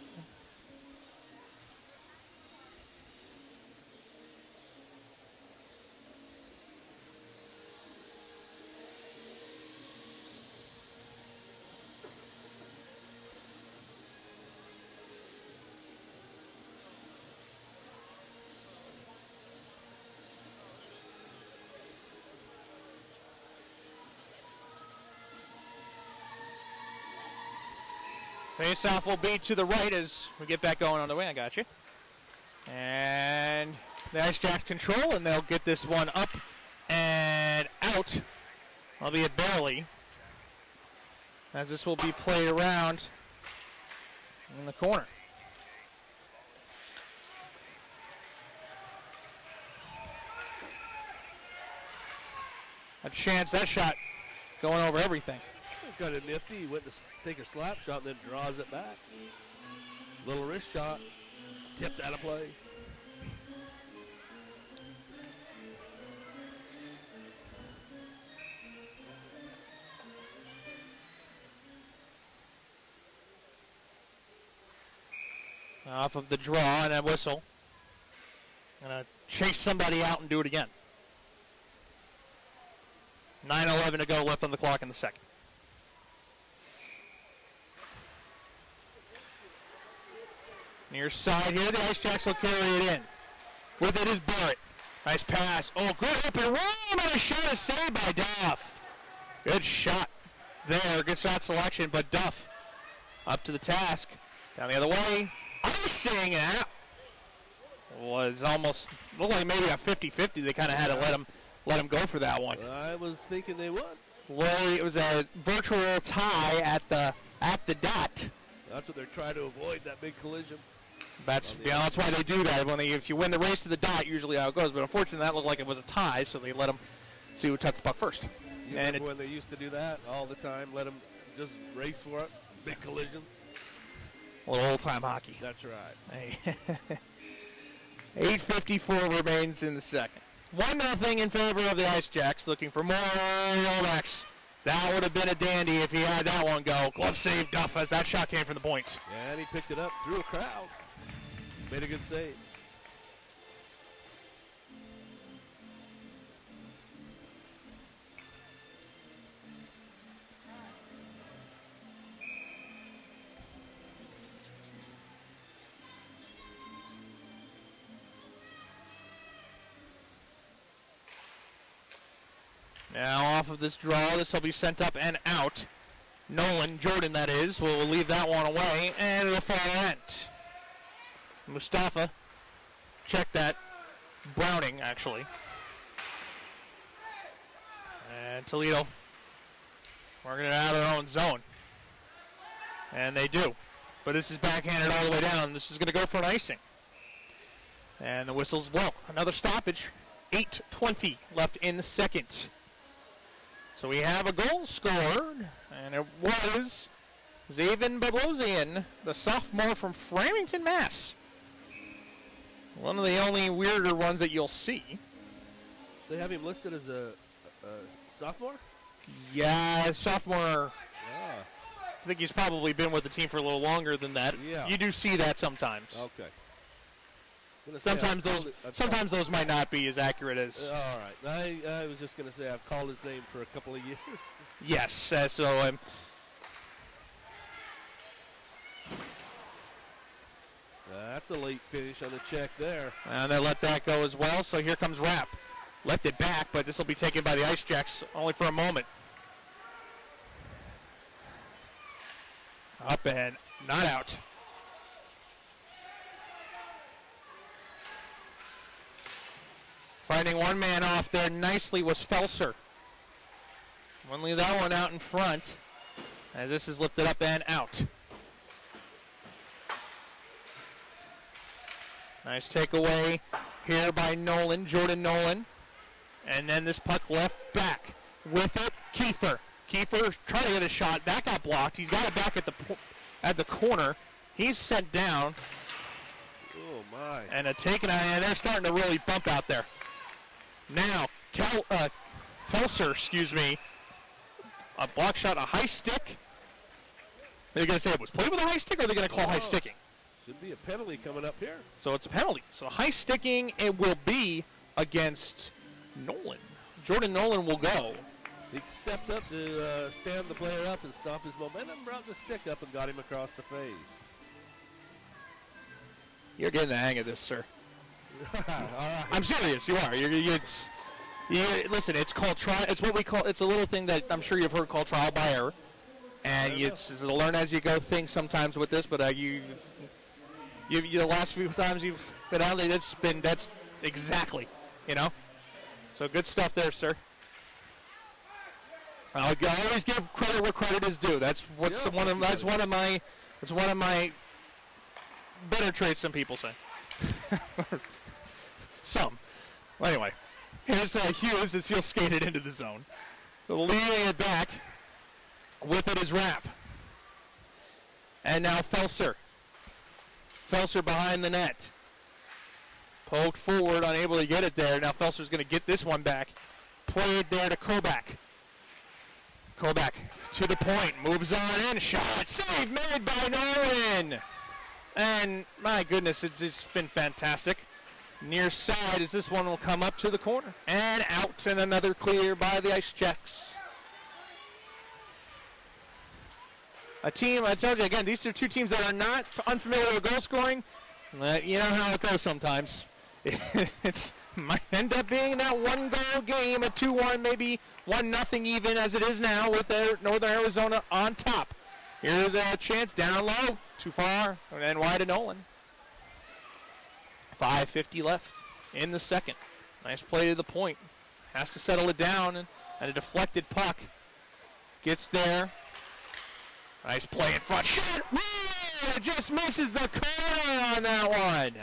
Face-off will be to the right as we get back going on the way. I got you. And the Ice Jacks control, and they'll get this one up and out, albeit barely, as this will be played around in the corner. A chance, that shot going over everything. Got it nifty. He went to take a slap shot and then draws it back. Little wrist shot. Tipped out of play. Off of the draw and a whistle. Gonna chase somebody out and do it again. 9:11 to go left on the clock in the second. Near side here, the Ice Jacks will carry it in. With it is Barrett. Nice pass. Oh, good open room, and a shot is saved by Duff. Good shot there. Good shot selection, but Duff up to the task. Down the other way. Icing out. Was almost, looked like maybe a 50-50. They kind of had to let him go for that one. I was thinking they would. Well, it was a virtual tie at the dot. That's what they're trying to avoid, that big collision. That's why they do that. If you win the race to the dot, usually how it goes. But unfortunately, that looked like it was a tie, so they let them see who touched the puck first. You remember when they used to do that all the time? Let them just race for it, big collisions. A little old-time hockey. That's right. 8:54 remains in the second. 1-0 in favor of the Ice Jacks. Looking for more Novaks. That would have been a dandy if he had that one go. Glove save Duff as that shot came from the point. Yeah, and he picked it up through a crowd. Made a good save. Now off of this draw, this will be sent up and out. Jordan that is, will leave that one away, and it'll far end. Mustafa, check that. Browning, actually. And Toledo working it out of their own zone. And they do. But this is backhanded all the way down. This is going to go for an icing. And the whistle's blow. Another stoppage. 8:20 left in the second. So we have a goal scored, and it was Zaven Bablosian, the sophomore from Framingham, Mass. One of the only weirder ones that you'll see. They have him listed as a sophomore? Yeah, sophomore. Yeah. I think he's probably been with the team for a little longer than that. Yeah. You do see that sometimes. Okay. Sometimes those might not be as accurate as. All right. I was just going to say I've called his name for a couple of years. Yes. That's a late finish on the check there. And they let that go as well. So here comes Rapp. Left it back, but this will be taken by the Ice Jacks only for a moment. and not out. Finding one man off there nicely was Felser. Want to leave that one out in front as this is lifted up and out. Nice takeaway here by Nolan, Jordan Nolan. And then this puck left back. With it, Kiefer. Kiefer trying to get a shot. That got blocked. He's got it back at the corner. He's sent down. Oh, my. And and they're starting to really bump out there. Now, Felser, excuse me, a block shot, a high stick. They're going to say it was played with a high stick, or are they going to call high sticking? Should be a penalty coming up here. So it's a penalty. So high sticking it will be against Nolan. Jordan Nolan will go. He stepped up to stand the player up and stop his momentum, brought the stick up and got him across the face. You're getting the hang of this, sir. All right. I'm serious. You are. Listen, it's called it's what we call. It's a little thing that I'm sure you've heard called trial by error, and it's a learn as you go thing sometimes with this. But the last few times you've been out there, that's exactly, So good stuff there, sir. I always give credit where credit is due. That's one of my better traits. Some people say. Some. Well, anyway, here's Hughes as he'll skate it into the zone. Leading it back. With it is Rapp. And now Felser. Felser behind the net. Poked forward, unable to get it there. Now Felser's going to get this one back. Played there to Kobach. Kobach to the point. Moves on in. Shot. Save made by Nolan. And my goodness, it's been fantastic. Near side as this one will come up to the corner. And out, and another clear by the Ice Jacks. A team, I told you again, these are two teams that are not unfamiliar with goal scoring. You know how it goes sometimes. It might end up being that one-goal game, a 2-1, maybe 1-0 even as it is now with Northern Arizona on top. Here's a chance down low, too far, and then wide to Nolan. 5:50 left in the second. Nice play to the point. Has to settle it down, and a deflected puck gets there. Nice play in front. Shot! It just misses the corner on that one.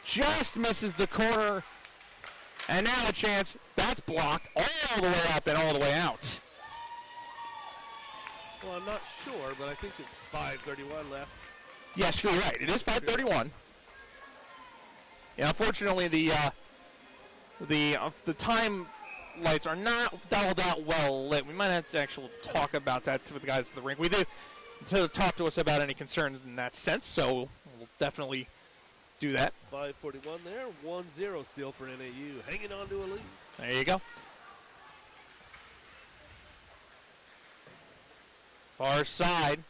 Just misses the corner. And now a chance. That's blocked all the way up and all the way out. Well, I'm not sure, but I think it's 5:31 left. Yes, you're right. It is 5:31. Yeah, unfortunately, the time lights are not all that well lit. We might have to actually talk about that with the guys at the rink. We did to talk to us about any concerns in that sense, so we'll definitely do that. 5:41 there, 1-0 still for NAU, hanging on to a lead. There you go. Far side.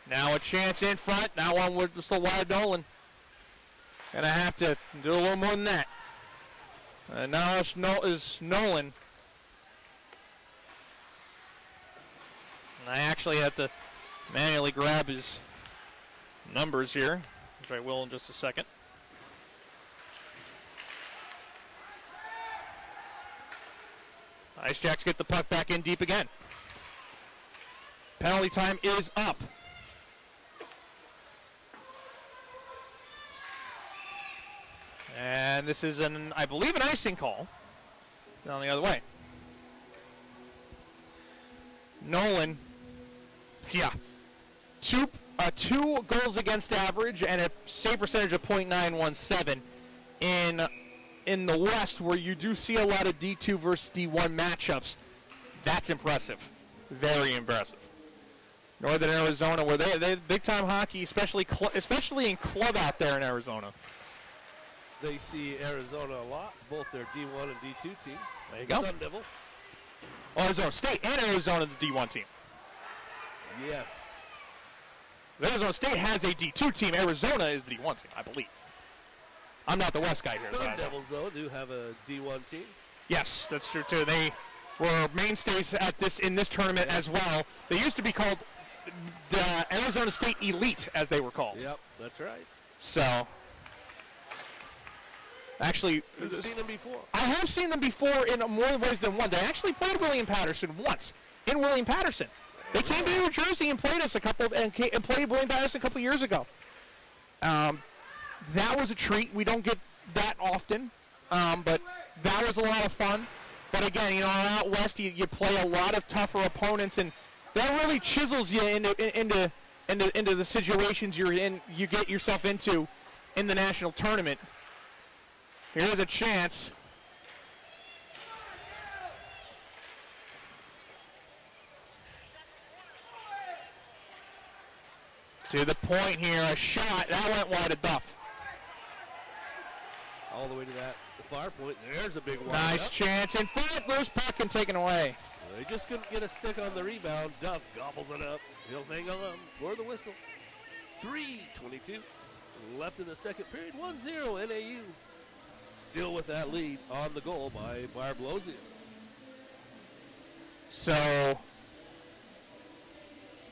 Now a chance in front. That one with still wide Nolan. Gonna have to do a little more than that. And now it's Nolan. And I actually have to manually grab his numbers here, which I will in just a second. Ice Jacks get the puck back in deep again. Penalty time is up. And this is I believe an icing call. Down the other way. Nolan, yeah, two goals against average and a save percentage of .917 in the West, where you do see a lot of D2 versus D1 matchups. That's impressive, very impressive. Northern Arizona, where they big time hockey, especially in club out there in Arizona. They see Arizona a lot, both their D1 and D2 teams. There you go. Sun Devils. Arizona State and Arizona, the D1 team. Yes. Arizona State has a D2 team. Arizona is the D1 team, I believe. I'm not the West guy here. Sun Devils, though, do have a D1 team. Yes, that's true, too. They were mainstays in this tournament as well. They used to be called Arizona State Elite, as they were called. Yep, that's right. So, actually, You've seen them before. I have seen them before in more ways than one. They actually played William Patterson once in William Patterson. They came to New Jersey and played us and played William Patterson a couple years ago. That was a treat. We don't get that often, but that was a lot of fun. But again, you know, out west, you play a lot of tougher opponents, and that really chisels you into the situations you get yourself into in the national tournament. Here's a chance. To the point here, a shot that went wide of Duff. All the way to that the far point. There's a big one. Nice chance in front. Loose puck and taken away. They just couldn't get a stick on the rebound. Duff gobbles it up. He'll hang on for the whistle. 3:22 left in the second period. 1-0 NAU. Still with that lead on the goal by Barb Lozia. So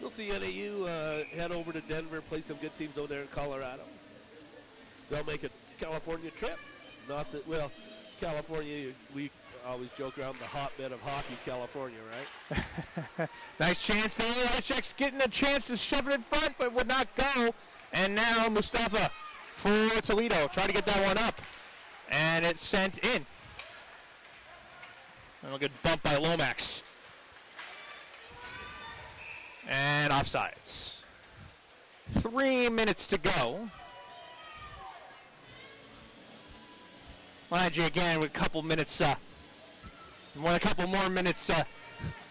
you'll see NAU head over to Denver, play some good teams over there in Colorado. They'll make a California trip. Not that, well, California, we always joke around the hotbed of hockey, California, right? Nice chance there. Ice getting a chance to shove it in front, but would not go. And now Mustafa for Toledo. Try to get that one up. And it's sent in. And it'll get bumped by Lomax. And offsides. 3 minutes to go. Mind you, again, with a couple minutes, want a couple more minutes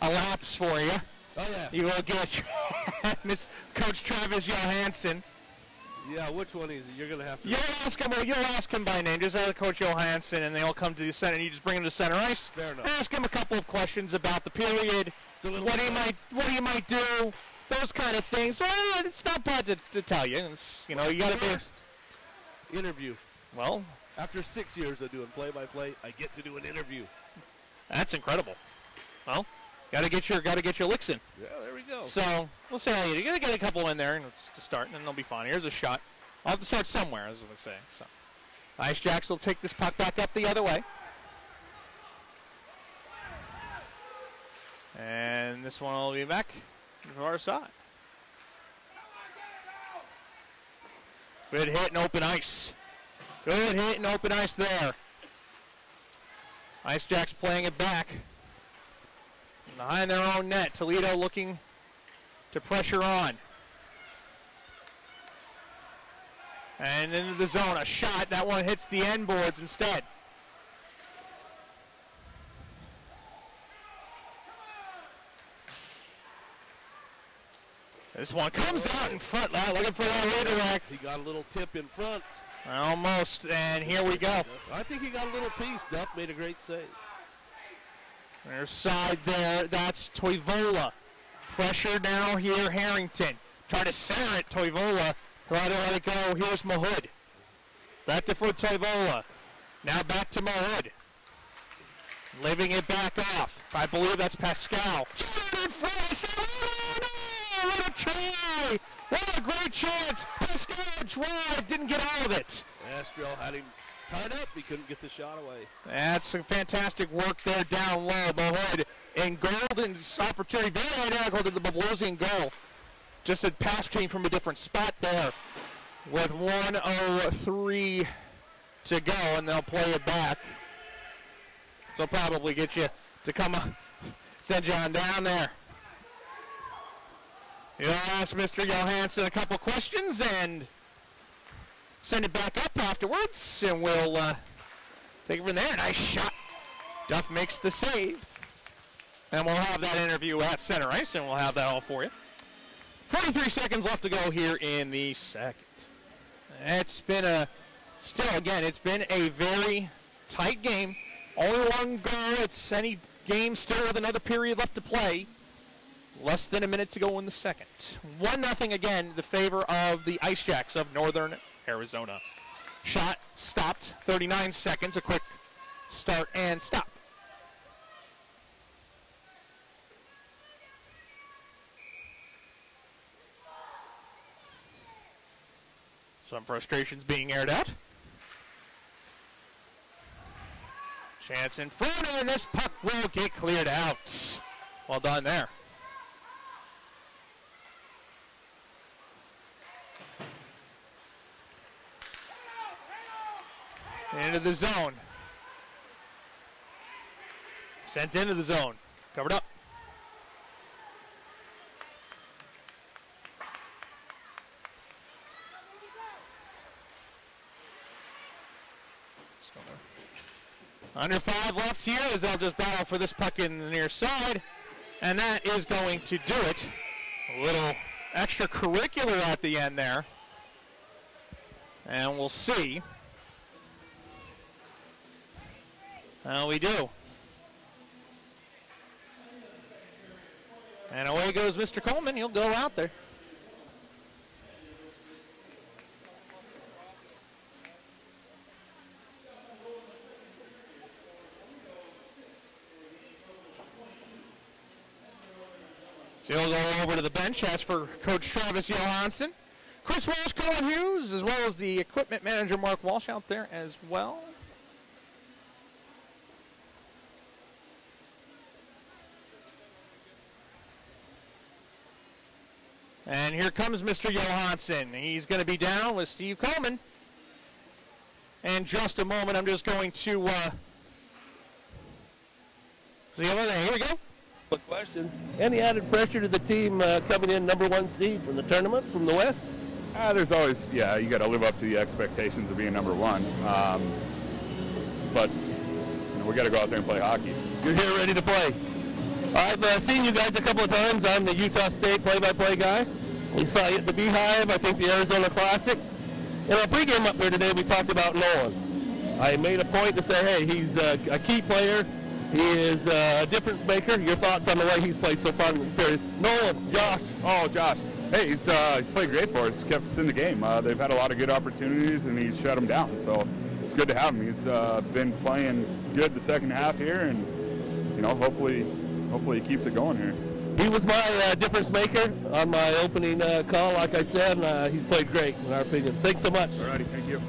elapse for you. Oh, yeah. You will get Miss Coach Travis Johansson. Yeah, which one is it? You're going to have to. You'll ask him by name. Just ask Coach Johansson, and they'll come to the center, and you just bring him to center ice. Fair enough. Ask him a couple of questions about the period, what he might do, those kind of things. Well, it's not bad to tell you. It's, you know, you got to be. Interview. Well, after 6 years of doing play-by-play, I get to do an interview. That's incredible. Well, gotta get your licks in. Yeah, there we go. So we'll see how you do. You gotta get a couple in there and to start, and then they'll be fine. Here's a shot. I'll have to start somewhere, as I would say. So, Ice Jacks will take this puck back up the other way, and this one will be back to our side. Good hit and open ice. Good hit and open ice there. Ice Jacks playing it back. Behind their own net. Toledo looking to pressure on. And into the zone. A shot. That one hits the end boards instead. This one comes out in front. Looking for that redirect. He got a little tip in front. Almost, and here we go. I think he got a little piece. Duff made a great save. Their side there, that's Toivola. Pressure now here, Harrington. Trying to center it, Toivola. Try to let it go. Here's Mahood. Back to for Toivola. Now back to Mahood. Living it back off. I believe that's Pascal. What a try! What a great chance! Pascal drive, didn't get all of it. Astrell had him tied up. He couldn't get the shot away. That's some fantastic work there down low. Mahood and Golden's opportunity, very identical to the Bablosian goal. Just a pass came from a different spot there. With 1:03 to go, and they'll play it back. So probably get you to come send you on down there. You'll ask Mr. Johansson a couple questions and send it back up afterwards, and we'll take it from there. Nice shot. Duff makes the save. And we'll have that interview at center ice, and we'll have that all for you. 43 seconds left to go here in the second. It's been it's been a very tight game. Only one goal. It's any game still with another period left to play. Less than a minute to go in the second. 1-0 again, the favor of the Ice Jacks of Northern Arizona. Shot stopped, 39 seconds, a quick start and stop. Some frustrations being aired out. Chance in front, and this puck will get cleared out. Well done there. Into the zone. Sent into the zone. Covered up. Under 5 left here as they'll just battle for this puck in the near side. And that is going to do it. A little extracurricular at the end there. And we'll see how we do. And away goes Mr. Coleman. He'll go out there. So he'll go over to the bench, as for Coach Travis Johansson. Chris Walsh, Colin Hughes, as well as the equipment manager Mark Walsh out there as well. And here comes Mr. Johansson. He's going to be down with Steve Coleman. In just a moment, I'm just going to... here we go. Quick questions. Any added pressure to the team coming in #1 seed from the tournament, from the West? There's always, you got to live up to the expectations of being #1. But we got to go out there and play hockey. You're here ready to play. I've seen you guys a couple of times. I'm the Utah State play-by-play guy. We saw you at the Beehive, I think the Arizona Classic. In our pregame up there today, we talked about Nolan. I made a point to say, hey, he's a key player. He is a difference maker. Your thoughts on the way he's played so far in the period? Nolan, Josh. Oh, Josh. Hey, he's played great for us. Kept us in the game. They've had a lot of good opportunities, and he's shut them down. So it's good to have him. He's been playing good the second half here, and hopefully he keeps it going here. He was my difference maker on my opening call. Like I said, he's played great in our opinion. Thanks so much. All righty, thank you.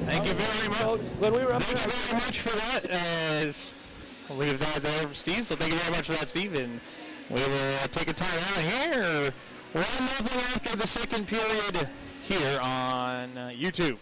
Thank you very much. When we were up Thank you very much for that. As we'll leave that there for Steve. So thank you very much for that, Steve. And we will take a time out here. 1-0 after the second period here on YouTube.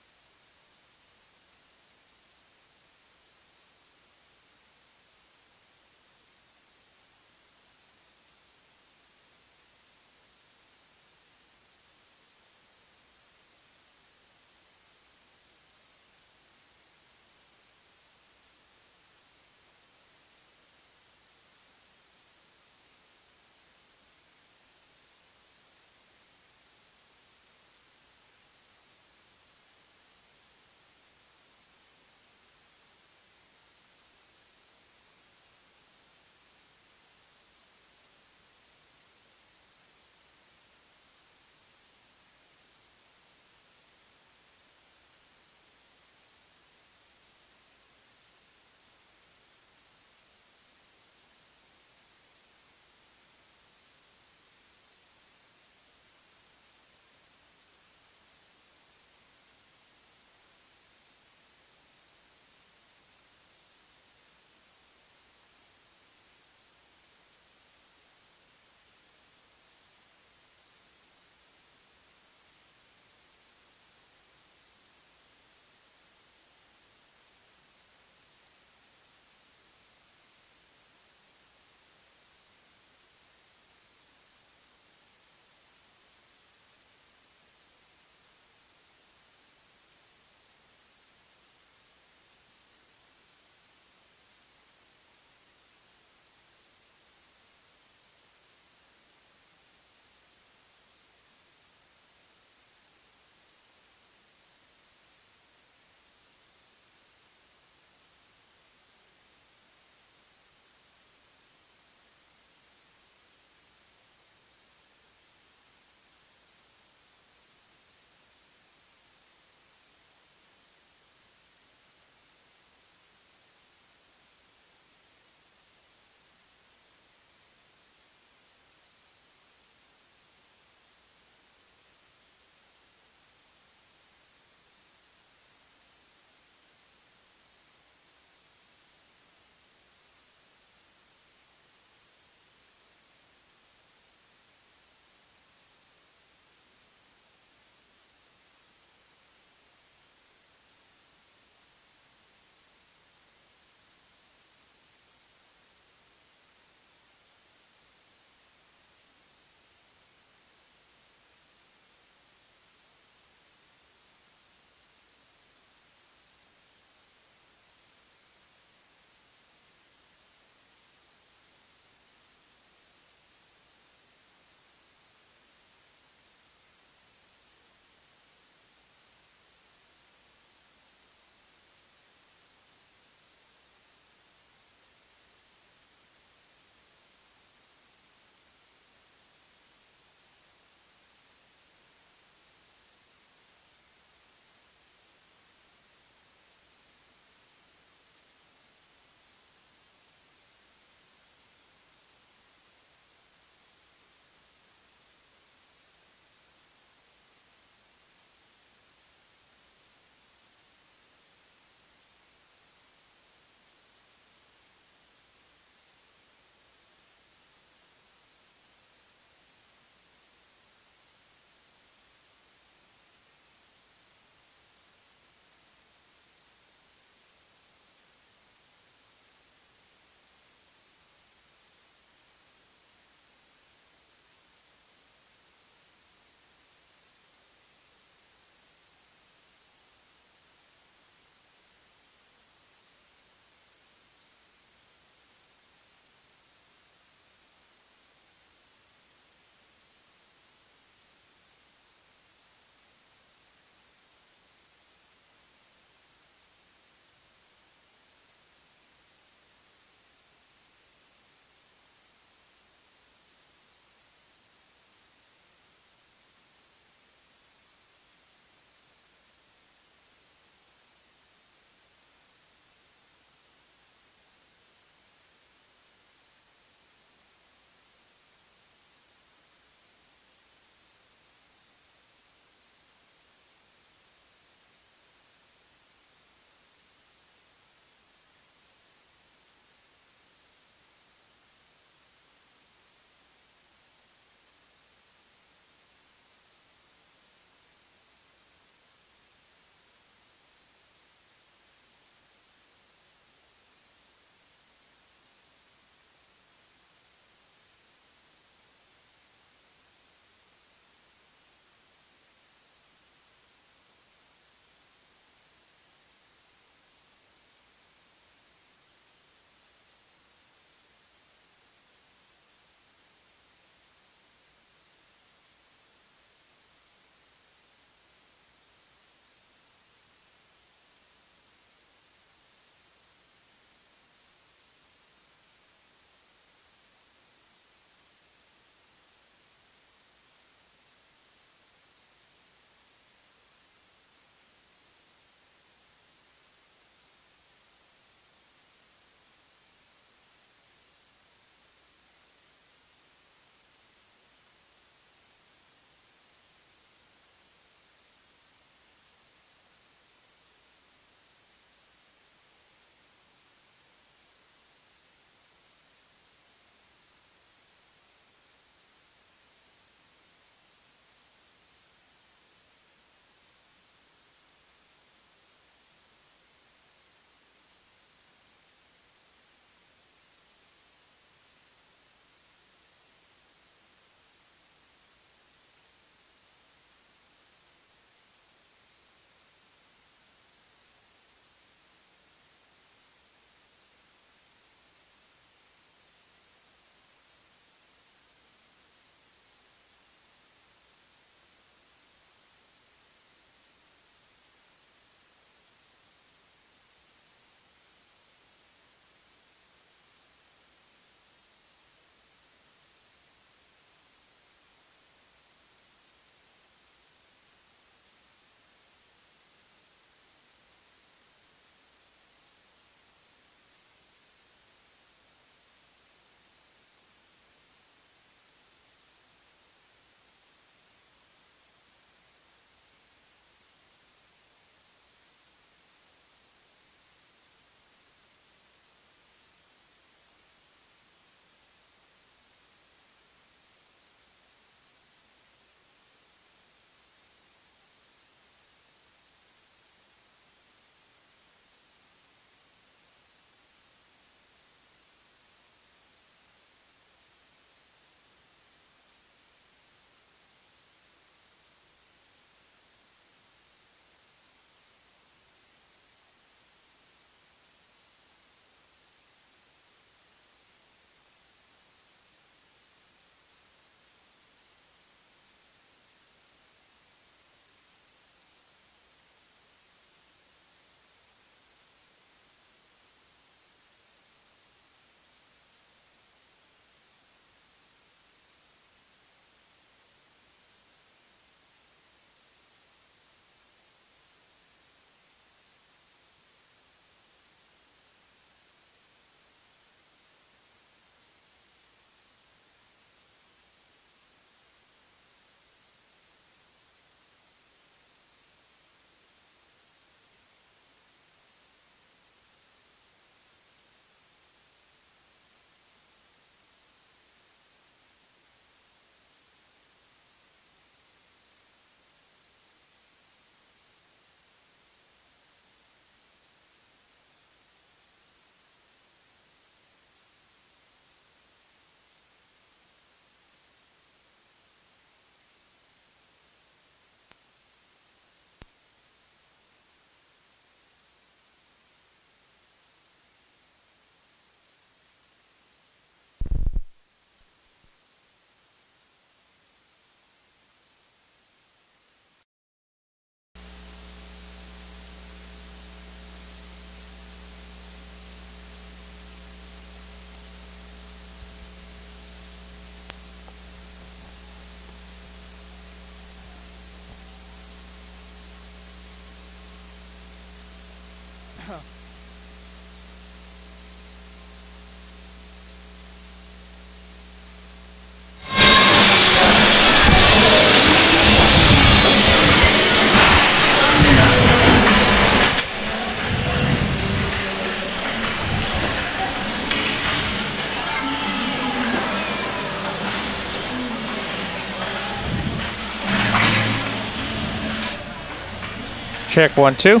Check 1, 2.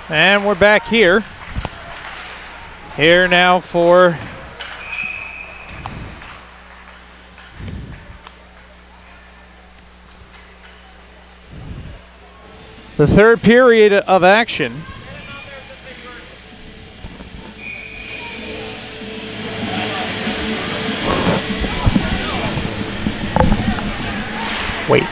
And we're back here. Here now for the third period of action. Wait.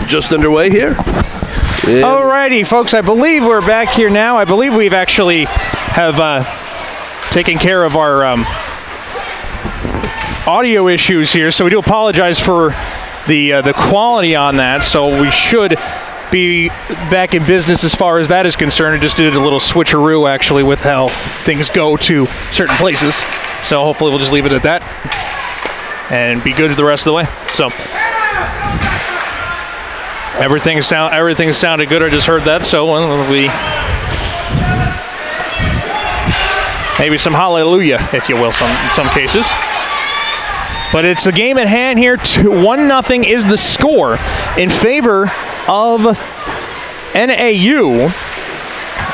Just underway here. Alrighty, folks, I believe we're back here now. I believe we've actually have taken care of our audio issues here, so we do apologize for the quality on that. So we should be back in business as far as that is concerned. I just did a little switcheroo, actually, with how things go to certain places. So hopefully we'll just leave it at that and be good the rest of the way. So everything sounded good. I just heard that, so we maybe some hallelujah, if you will, in some cases. But it's the game at hand here. 1-0 is the score in favor of NAU,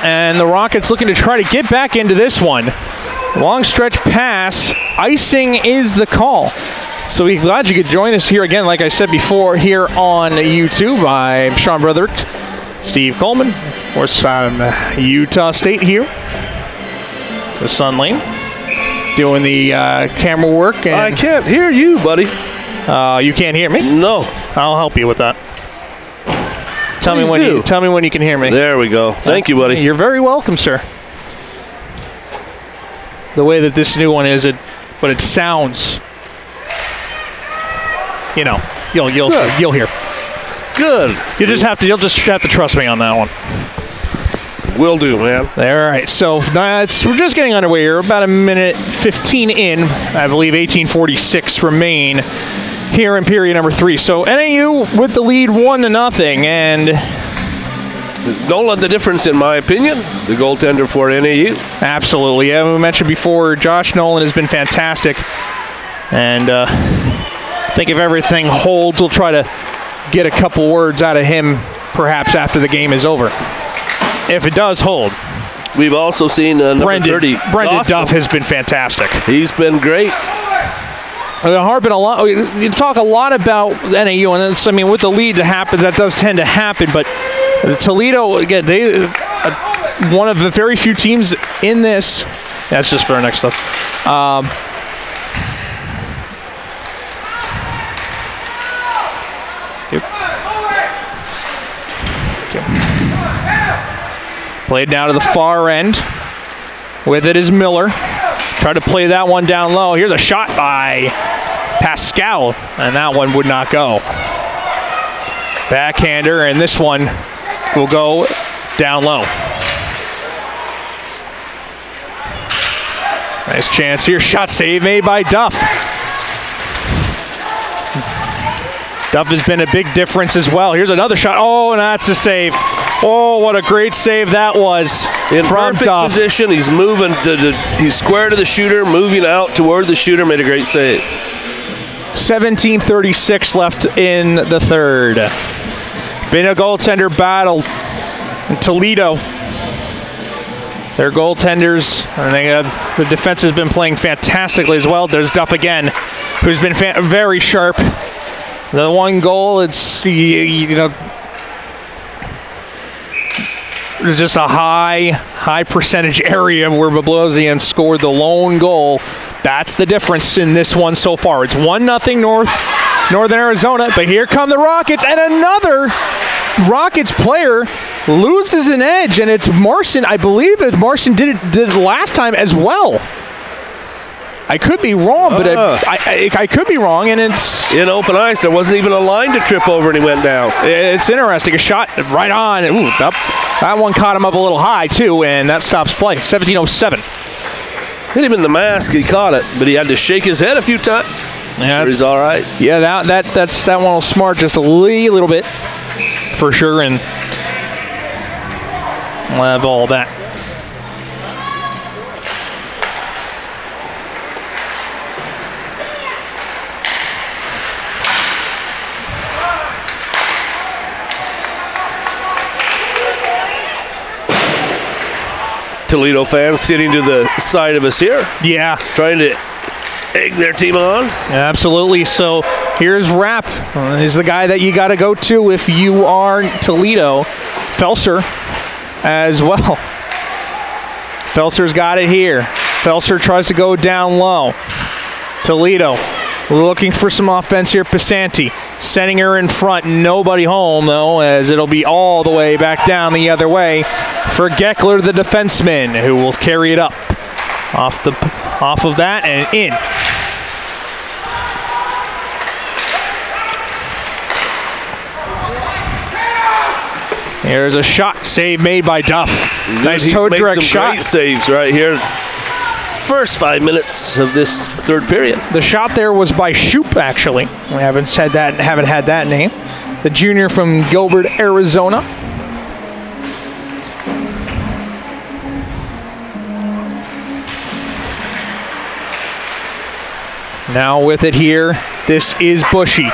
and the Rockets looking to try to get back into this one. Long stretch pass, icing is the call. So we're glad you could join us here again, like I said before, here on YouTube. I'm Sean Broderick, Steve Coleman. Of course, I'm Utah State here. The Sun Lane, doing the camera work. And I can't hear you, buddy. You can't hear me? No. I'll help you with that. Tell me when you can hear me. There we go. Thank you, buddy. You're very welcome, sir. The way that this new one is, but it sounds. You know, you'll hear. Good. You'll just have to trust me on that one. Will do, man. All right, so we're just getting underway here. About a minute 15 in, I believe 18:46 remain here in period number 3. So NAU with the lead 1-0, and don't let the difference, in my opinion, the goaltender for NAU. Absolutely, yeah. We mentioned before, Josh Nolan has been fantastic, and I think if everything holds, we'll try to get a couple words out of him, perhaps after the game is over. If it does hold. We've also seen number 30. Brendan Duff has been fantastic. He's been great. You talk a lot about NAU, and I mean, with the lead to happen, that does tend to happen. But Toledo, again, they one of the very few teams in this. That's just for our next stuff. Played now to the far end. With it is Miller. Tried to play that one down low. Here's a shot by Pascal, and that one would not go. Backhander, and this one will go down low. Nice chance here. Shot save made by Duff. Duff has been a big difference as well. Here's another shot. Oh, and that's a save. Oh, what a great save that was. In from perfect Duff. position, he's moving. He's square to the shooter, moving out toward the shooter, made a great save. 17:36 left in the third. Been a goaltender battle in Toledo. Their goaltenders, and the defense has been playing fantastically as well. There's Duff again, who's been very sharp. The one goal, it's, you know, just a high percentage area where Bablosian scored the lone goal. That's the difference in this one so far. It's 1-0 Northern Arizona, but here come the Rockets, and another Rockets player loses an edge, and it's Marson. I believe that Marson did it last time as well. I could be wrong, but I could be wrong, and it's... In open ice, there wasn't even a line to trip over, and he went down. It's interesting. A shot right on. Ooh, up. That one caught him up a little high, too, and that stops play. 17:07. Hit him in the mask, he caught it, but he had to shake his head a few times. Yeah. Sure he's all right. Yeah, that one was smart just a little bit, for sure, and we'll have all that. Toledo fans sitting to the side of us here, Yeah. trying to egg their team on. Absolutely. So here's Rapp. He's the guy that you got to go to if you are Toledo. Felser as well. Felser's got it here. Felser tries to go down low. Toledo looking for some offense here. Pisanti sending her in front. Nobody home, though, as it'll be all the way back down the other way for Geckler, the defenseman, who will carry it up off of that and in. Here's a shot. Save made by Duff. Nice toe direct shot. Great saves right here. First 5 minutes of this third period. The shot there was by Shoop, actually. We haven't had that name. The junior from Gilbert, Arizona. Now with it here, this is Bushy.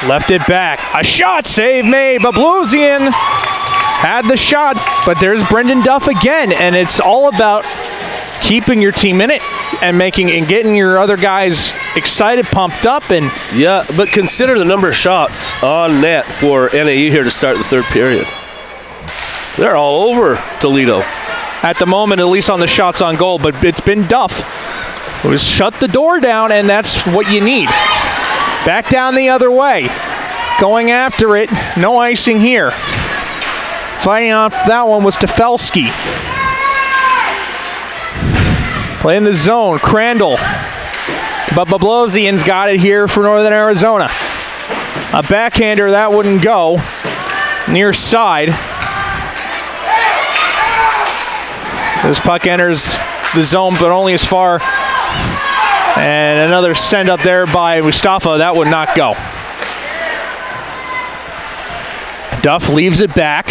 Left it back. A shot save made. Bablosian had the shot, but there's Brendan Duff again, and it's all about keeping your team in it and getting your other guys excited, pumped up, and yeah. But consider the number of shots on net for NAU here to start the third period. They're all over Toledo at the moment, at least on the shots on goal. But it's been Duff who's shut the door down, and that's what you need. Back down the other way, going after it. No icing here. Fighting off that one was Tefelsky. Playing the zone, Crandall. But Bablosian's got it here for Northern Arizona. A backhander, that wouldn't go. Near side. This puck enters the zone, but only as far. And another send up there by Mustafa, that would not go. Duff leaves it back.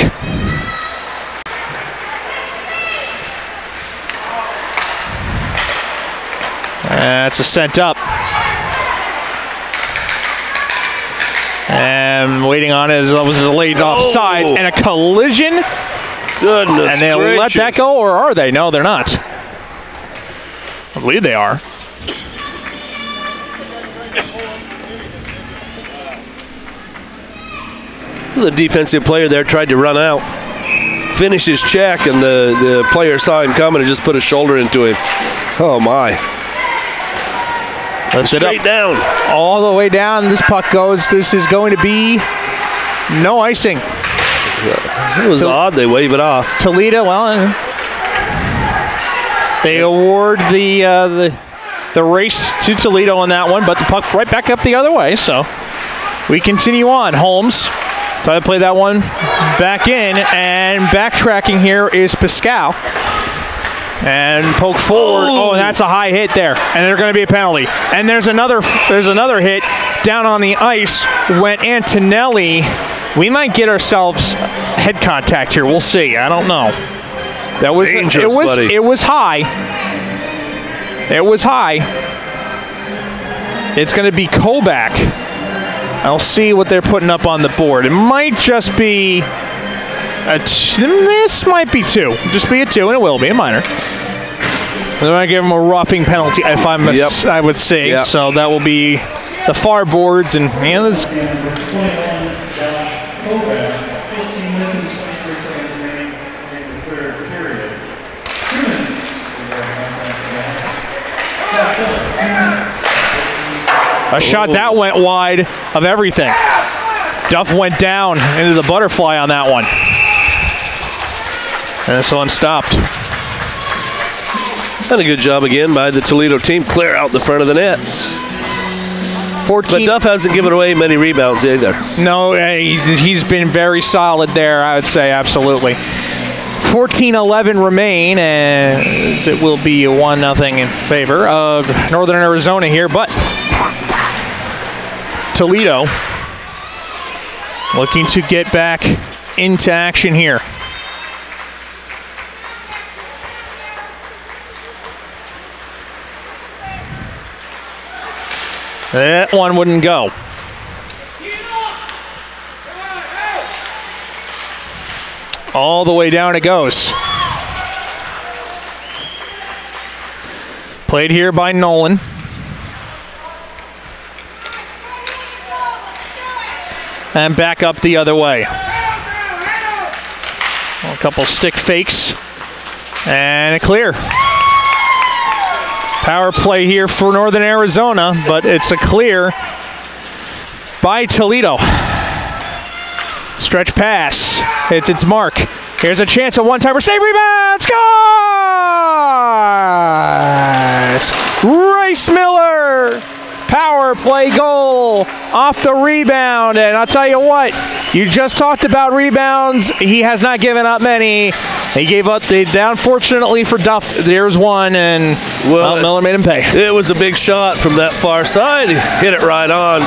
That's a sent up. And waiting on it as it was delayed off sides and a collision. Goodness And they'll let that go, or are they? No, they're not. I believe they are. The defensive player there tried to run out, finish his check, and the player saw him coming and just put a shoulder into him. Oh, my. Lifts it Straight up. down. All the way down, this puck goes. This is going to be no icing. It was odd. They wave it off. Toledo, well, they award the race to Toledo on that one, but the puck right back up the other way, so we continue on. Holmes try to play that one back in, and backtracking here is Pascal. And poke forward. Oh, and that's a high hit there. And there's going to be a penalty. And there's another hit down on the ice when Antonelli We might get ourselves head contact here. We'll see. I don't know. That was dangerous, buddy. It was high. It was high. It's going to be Kobach. I'll see what they're putting up on the board. It might just be this might be 2. Just be a 2, and it will be a minor. They're going to give him a roughing penalty, if I would say. Yep. So that will be the far boards, and this. A shot that went wide of everything. Duff went down into the butterfly on that one. And this one stopped. Done a good job again by the Toledo team. Clear out the front of the net. 14. But Duff hasn't given away many rebounds either. No, he's been very solid there, I would say, absolutely. 14-11 remain, as it will be 1-0 in favor of Northern Arizona here, but Toledo looking to get back into action here. That one wouldn't go. All the way down it goes. Played here by Nolan. And back up the other way. A couple stick fakes. And a clear. Power play here for Northern Arizona, but it's a clear by Toledo. Stretch pass. Hits its mark. Here's a chance, a one-timer. Save, rebound, scores! Rice Miller. Power play goal off the rebound. And I'll tell you what, you just talked about rebounds. He has not given up many. He gave up, unfortunately for Duff, there's one, and Miller made him pay. It was a big shot from that far side. He hit it right on.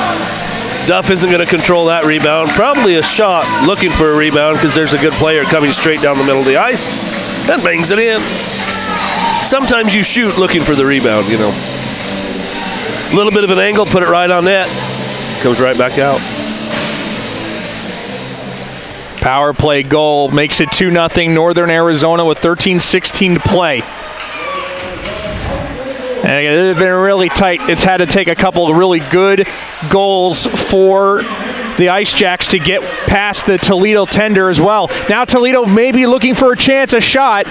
Duff isn't going to control that rebound. Probably a shot looking for a rebound because there's a good player coming straight down the middle of the ice. That bangs it in. Sometimes you shoot looking for the rebound, you know. A little bit of an angle, put it right on net. Comes right back out. Power play goal makes it 2-0 Northern Arizona with 13:16 to play. And it's been really tight. It's had to take a couple of really good goals for the Ice Jacks to get past the Toledo tender as well. Now Toledo may be looking for a chance, a shot.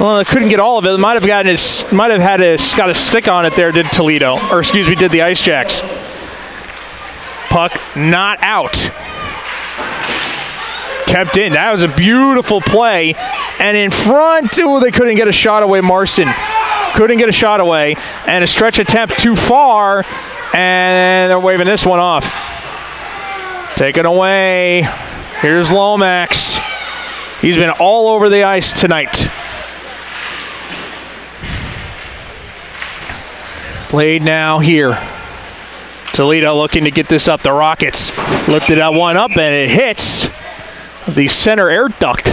Well, they couldn't get all of it. Might have got a stick on it there. Did Toledo, or excuse me, did the Ice Jacks? Puck not out. Kept in. That was a beautiful play. And in front, they couldn't get a shot away. Marson couldn't get a shot away. And a stretch attempt too far. And they're waving this one off. Taken away. Here's Lomax. He's been all over the ice tonight. Played now here. Toledo looking to get this up. The Rockets lifted that one up, and it hits the center air duct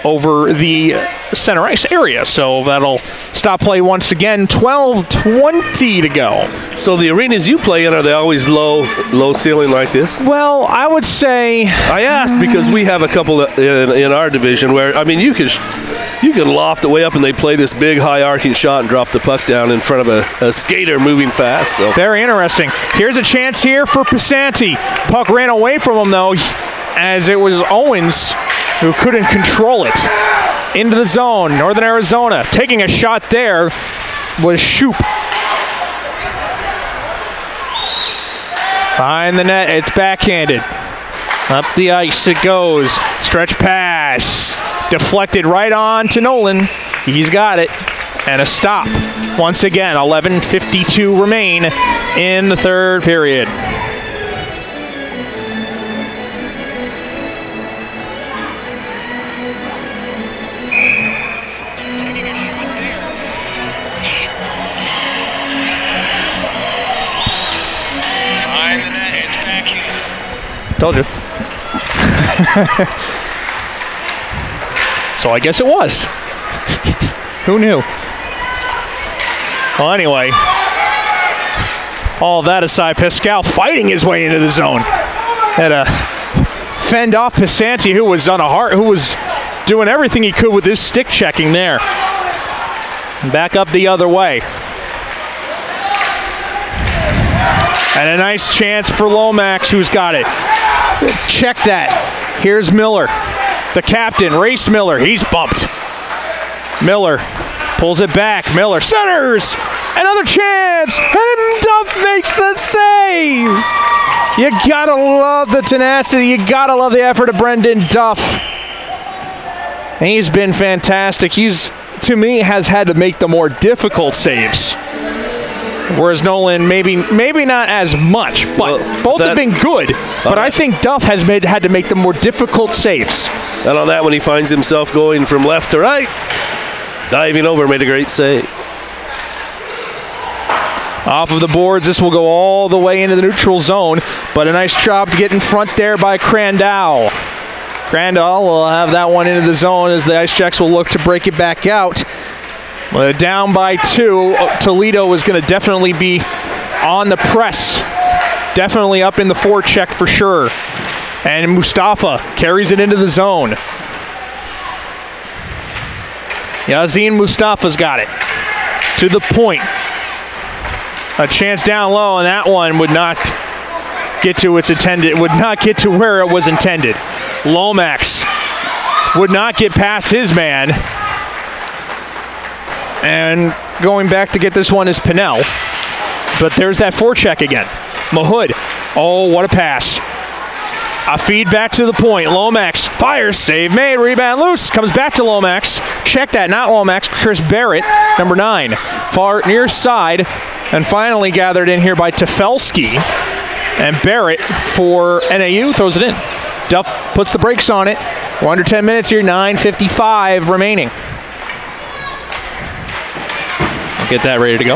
over the center ice area. So that'll stop play once again. 12:20 to go. So the arenas you play in, are they always low ceiling like this? Well, I would say... I asked because we have a couple in our division where, I mean, you can loft it way up and they play this big high arcing shot and drop the puck down in front of a skater moving fast. So very interesting. Here's a chance here for Pisanti. Puck ran away from him though, as it was Owens who couldn't control it. Into the zone, Northern Arizona. Taking a shot there was Shoop. Behind the net, it's backhanded. Up the ice it goes. Stretch pass. Deflected right on to Nolan. He's got it. And a stop. Once again, 11:52 remain in the third period. Told you. So I guess it was. Who knew? Well, anyway, all that aside, Pascal fighting his way into the zone. Had a fend off Pisanti, who was doing everything he could with his stick checking there. Back up the other way. And a nice chance for Lomax, who's got it. Check that. Here's Miller, the captain, Race Miller. He's bumped. Miller pulls it back. Miller centers. Another chance. And Duff makes the save. You gotta love the tenacity. You gotta love the effort of Brendan Duff. And he's been fantastic. He's, to me, has had to make the more difficult saves. Whereas Nolan, maybe not as much, but both have been good. But I think Duff has had to make the more difficult saves. And on that one, he finds himself going from left to right. Diving over, made a great save. Off of the boards, this will go all the way into the neutral zone, but a nice job to get in front there by Crandall. Crandall will have that one into the zone as the Ice Jacks will look to break it back out. Down by 2, Toledo is going to definitely be on the press. Definitely up in the forecheck for sure. And Mustafa carries it into the zone. Yazin Mustafa's got it. To the point. A chance down low, and that one would not get to its intended, would not get to where it was intended. Lomax would not get past his man. And going back to get this one is Pinnell. But there's that forecheck again. Mahood. Oh, what a pass. A feed back to the point. Lomax fires. Save made. Rebound loose. Comes back to Lomax. Check that. Not Lomax. Chris Barrett, number 9. Far near side. And finally gathered in here by Tefelsky. And Barrett for NAU throws it in. Duff puts the brakes on it. We're under 10 minutes here. 9:55 remaining. Get that ready to go.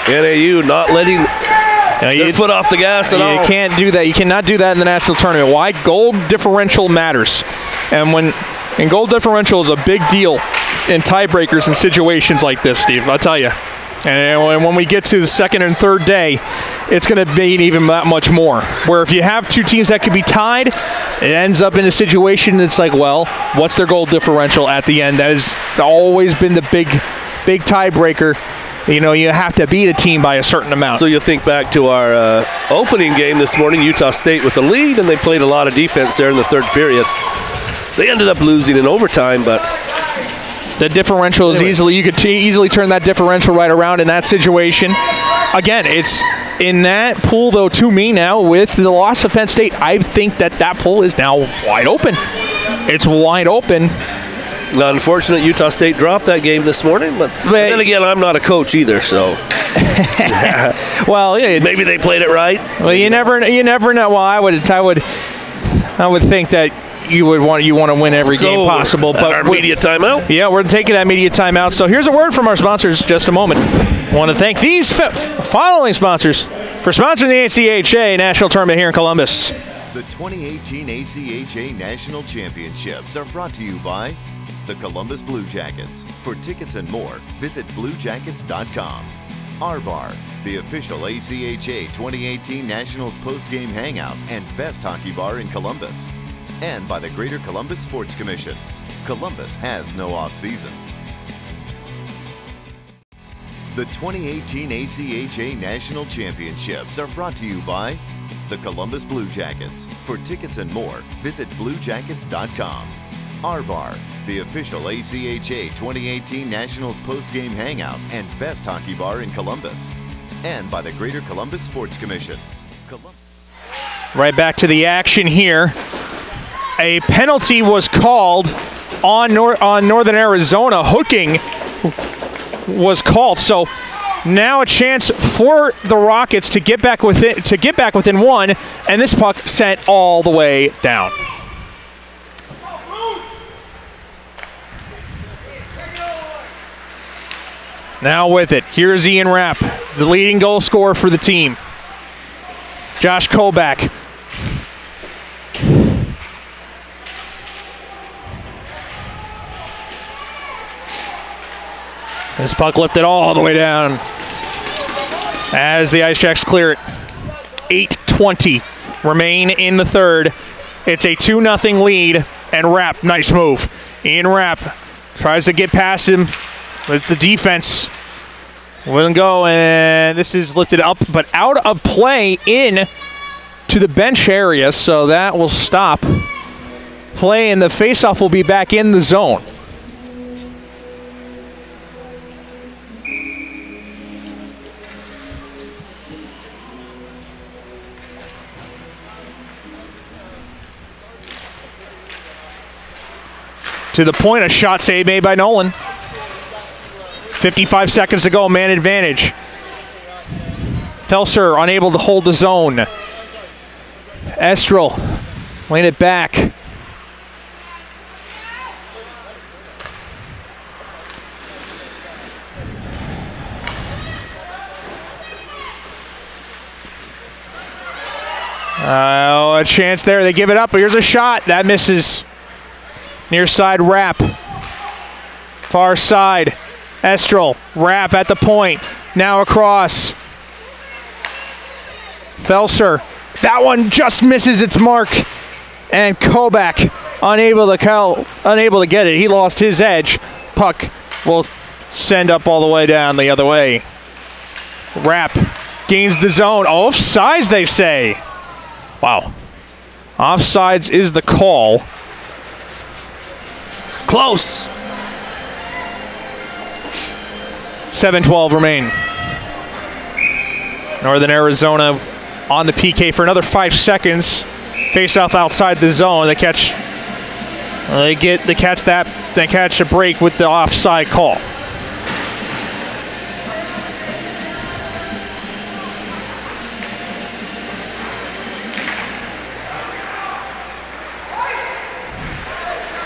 NAU not letting their foot off the gas at all. You can't do that. You cannot do that in the national tournament. Why? Goal differential matters. And goal differential is a big deal in tiebreakers and situations like this, Steve. I'll tell you. And when we get to the second and third day, it's going to mean even that much more. Where if you have two teams that could be tied, it ends up in a situation that's like, well, what's their goal differential at the end? That has always been the big tiebreaker. You know, you have to beat a team by a certain amount. So you think back to our opening game this morning, Utah State with the lead, and they played a lot of defense there in the third period. They ended up losing in overtime, but the differential is easily, you could easily turn that differential right around in that situation. Again, it's in that pool, though, to me now, with the loss of Penn State, I think that pool is now wide open. It's wide open. Unfortunate Utah State dropped that game this morning, but then again, I'm not a coach either, so. Well, maybe they played it right. Well, you never know. Well, I would think that you want to win every game possible. But our media timeout? Yeah, we're taking that media timeout. So here's a word from our sponsors in just a moment. I want to thank these following sponsors for sponsoring the ACHA National Tournament here in Columbus. The 2018 ACHA National Championships are brought to you by the Columbus Blue Jackets. For tickets and more, visit bluejackets.com. R-Bar, the official ACHA 2018 Nationals post-game hangout and best hockey bar in Columbus. And by the Greater Columbus Sports Commission. Columbus has no off-season. The 2018 ACHA National Championships are brought to you by the Columbus Blue Jackets. For tickets and more, visit bluejackets.com. R-Bar, the official ACHA 2018 Nationals post-game hangout and best hockey bar in Columbus. And by the Greater Columbus Sports Commission. Right back to the action here. A penalty was called on Northern Arizona. Hooking was called. So now a chance for the Rockets to get back within one, and this puck sent all the way down. Now with it, here's Ian Rapp, the leading goal scorer for the team. Josh Kobach. This puck lifted all the way down as the Ice Jacks clear it. 8:20 remain in the third. It's a 2-0 lead, and Rapp, nice move. Ian Rapp tries to get past him, but it's the defense. Wouldn't go, and this is lifted up, but out of play in to the bench area, so that will stop play, and the faceoff will be back in the zone. To the point, a shot save made by Nolan. 55 seconds to go, man advantage. Felser unable to hold the zone. Estrel laying it back. Oh, a chance there. They give it up, but here's a shot. That misses. Near side Rapp. Far side. Estrel. Rapp at the point. Now across. Felser. That one just misses its mark. And Kobach unable to get it. He lost his edge. Puck will send up all the way down the other way. Rapp gains the zone. Offsides, they say. Wow. Offsides is the call. Close. 7:12 remain. Northern Arizona on the PK for another 5 seconds. Face off outside the zone. They catch that. They catch a break with the offside call.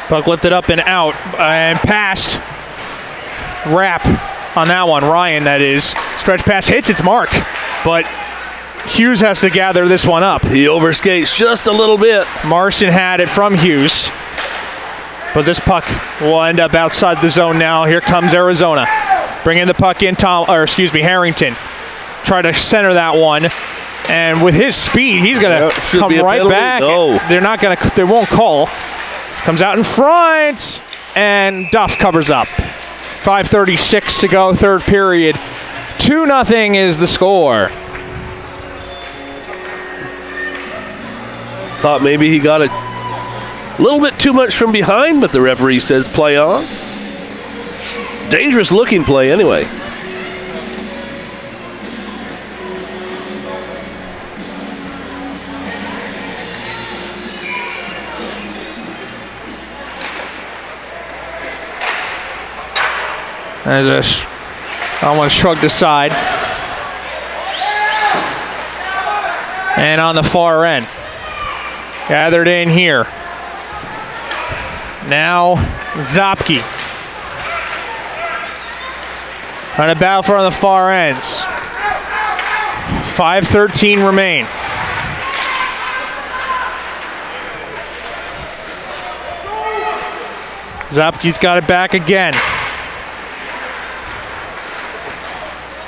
Puck lifted up and out and passed. Rapp on that one. Ryan, that is. Stretch pass hits its mark, but Hughes has to gather this one up. He overskates just a little bit. Marson had it from Hughes, but this puck will end up outside the zone now. Here comes Arizona. Bringing the puck in, Harrington. Try to center that one, and with his speed, he's going to come right back. No. They won't call. Comes out in front, and Duff covers up. 5:36 to go, third period. 2-0 is the score. Thought maybe he got a little bit too much from behind, but the referee says play on. Dangerous looking play anyway. As that one shrugged aside. And on the far end. Gathered in here. Now Zopke. On a battle for on the far ends. 5:13 remain. Zopke's got it back again.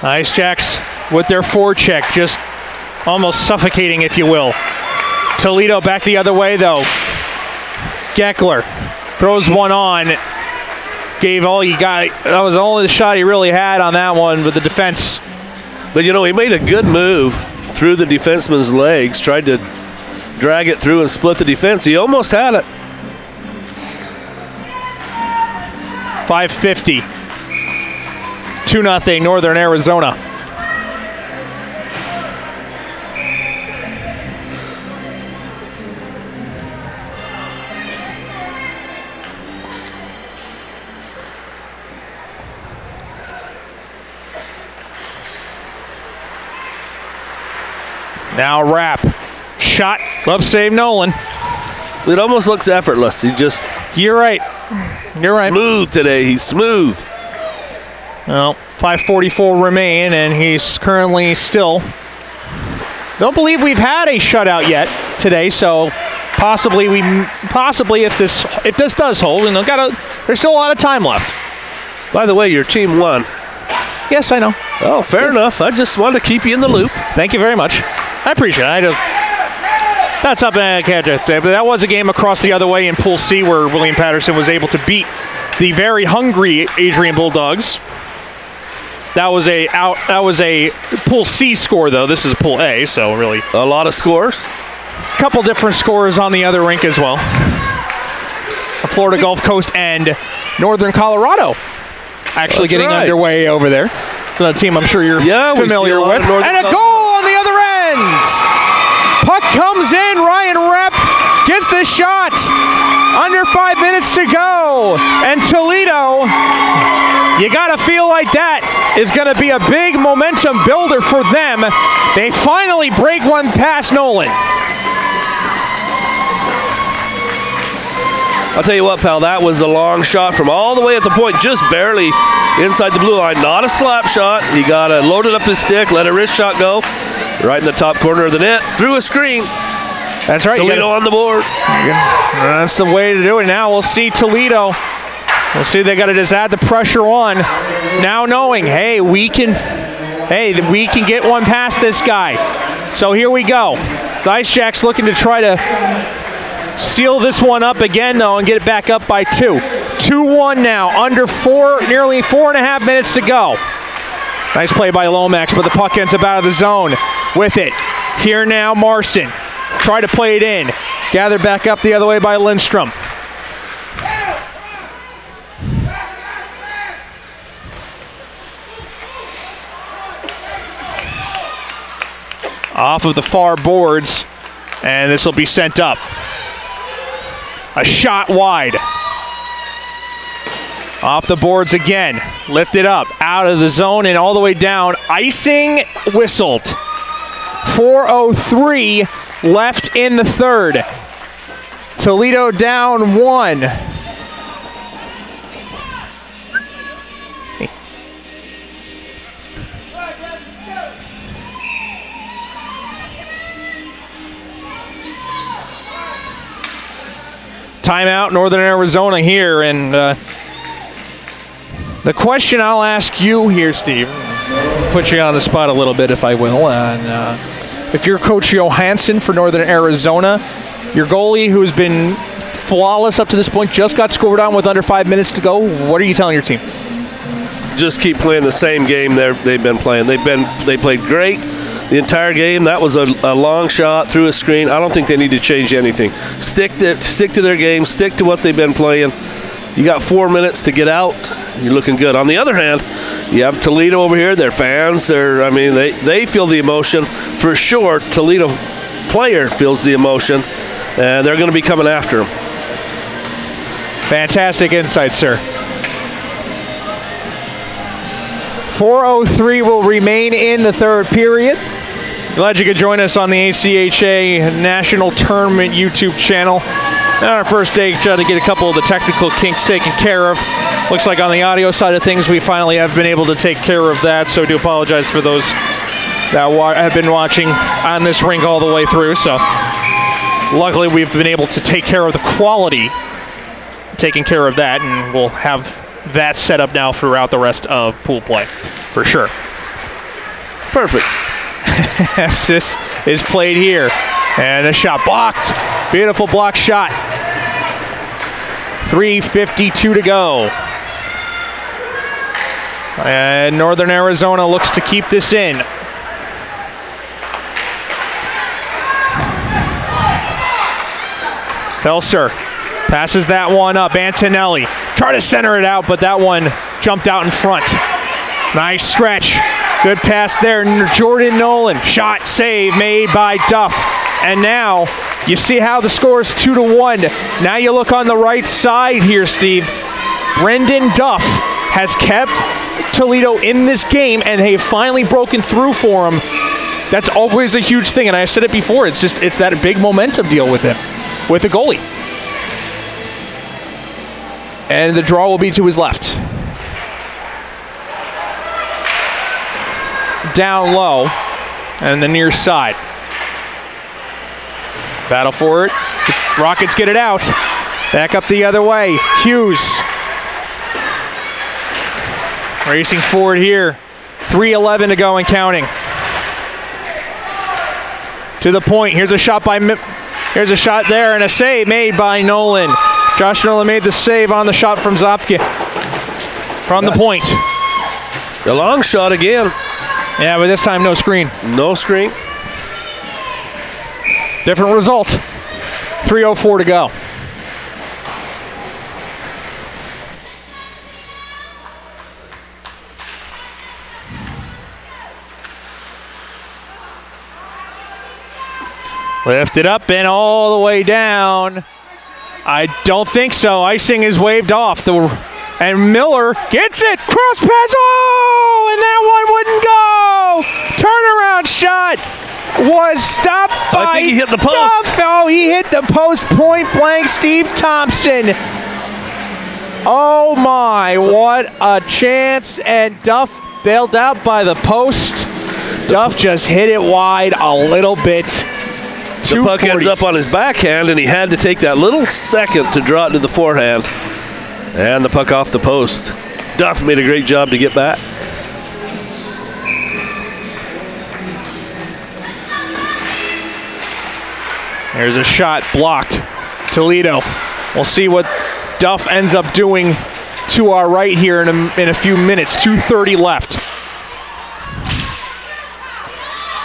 Ice Jacks with their forecheck, just almost suffocating, if you will. Toledo back the other way, though. Geckler throws one on. Gave all he got. That was only the shot he really had on that one with the defense. But, you know, he made a good move through the defenseman's legs, tried to drag it through and split the defense. He almost had it. 5:50. 2-0 Northern Arizona. Now Rapp. Shot. Glove save Nolan. It almost looks effortless. He just... You're right. You're right. Smooth today. He's smooth. Well, 5:44 remain, and he's currently still. Don't believe we've had a shutout yet today, so possibly if this does hold, and there's still a lot of time left. By the way, your team won. Yes, I know. Oh, fair enough. I just wanted to keep you in the loop. Thank you very much. I appreciate it. That's up in but that was a game across the other way in Pool C where William Patterson was able to beat the very hungry Adrian Bulldogs. That was a Pool C score, though. This is Pool A, so really a lot of scores. A couple different scores on the other rink as well. Florida Gulf Coast and Northern Colorado actually getting underway over there. It's a team I'm sure you're familiar with. And a goal on the other end. Puck comes in. Ryan Rep gets the shot. Under 5 minutes to go. And Toledo, you got to feel like that is going to be a big momentum builder for them. They finally break one past Nolan. I'll tell you what, pal, that was a long shot from all the way at the point, just barely inside the blue line. Not a slap shot. He got it, loaded up his stick, let a wrist shot go. Right in the top corner of the net, through a screen. That's right. Toledo on the board. That's the way to do it. Now we'll see Toledo. We'll see they got to just add the pressure on. Now knowing, hey, we can get one past this guy. So here we go. The Ice Jacks looking to try to seal this one up again, though, and get it back up by 2. 2-1 now, nearly 4.5 minutes to go. Nice play by Lomax, but the puck ends up out of the zone with it. Here now, Marson. Try to play it in. Gathered back up the other way by Lindstrom. Off of the far boards, and this will be sent up. A shot wide. Off the boards again. Lifted up, out of the zone and all the way down. Icing whistled. 4:03 left in the third. Toledo down 1. Timeout, Northern Arizona here, and the question I'll ask you here, Steve, put you on the spot a little bit if I will, and if you're Coach Johansson for Northern Arizona, your goalie who's been flawless up to this point just got scored on with under 5 minutes to go, what are you telling your team? Just keep playing the same game they've been playing. They played great the entire game. That was a long shot through a screen. I don't think they need to change anything. Stick to their game. Stick to what they've been playing. You got 4 minutes to get out. You're looking good. On the other hand, you have Toledo over here. Their fans, they feel the emotion for sure. Toledo player feels the emotion, and they're going to be coming after them. Fantastic insight, sir. 4:03 will remain in the third period. Glad you could join us on the ACHA National Tournament YouTube channel. On our first day, trying to get a couple of the technical kinks taken care of. Looks like on the audio side of things, we finally have been able to take care of that, so I do apologize for those that have been watching on this rink all the way through. So luckily, we've been able to take care of the quality, taking care of that, and we'll have that set up now throughout the rest of pool play, for sure. Perfect. This is played here, and a shot blocked. Beautiful block shot. 3:52 to go. And Northern Arizona looks to keep this in. Felser passes that one up. Antonelli try to center it out, but that one jumped out in front. Nice stretch. Good pass there. Jordan Nolan. Shot, save made by Duff. And now you see how the score is 2-1. Now you look on the right side here, Steve. Brendan Duff has kept Toledo in this game, and they've finally broken through for him. That's always a huge thing, and I said it before. It's that big momentum deal with him, with the goalie. And the draw will be to his left. down low and the near side. Battle for it. The Rockets get it out. Back up the other way. Hughes. Racing forward here. 3:11 to go and counting. To the point. Here's a shot by Here's a shot there and a save made by Nolan. Josh Nolan made the save on the shot from Zopke. From the point. The long shot again. Yeah, but this time no screen. No screen. Different result. 3:04 to go. Lift it up and all the way down. I don't think so. Icing is waved off. And Miller gets it. Cross pass. Oh, and that one wouldn't go. Turnaround shot was stopped by I think he hit the post. Duff. Oh, he hit the post point blank. Steve Thompson. Oh my, what a chance. And Duff bailed out by the post. Duff just hit it wide a little bit. The puck ends up on his backhand, and he had to take that little second to draw it to the forehand. And the puck off the post. Duff made a great job to get back. There's a shot blocked. Toledo. We'll see what Duff ends up doing to our right here in a few minutes. 2:30 left.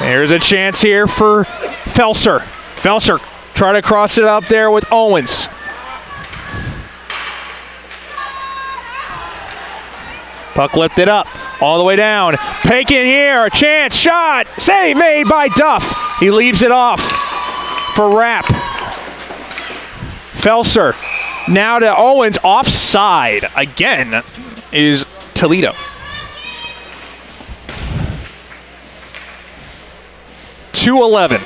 There's a chance here for Felser. Felser try to cross it up there with Owens. Puck lifted up, all the way down. Pakin here, a chance, shot, save made by Duff. He leaves it off for Rapp. Felser now to Owens, offside again is Toledo. 2:11.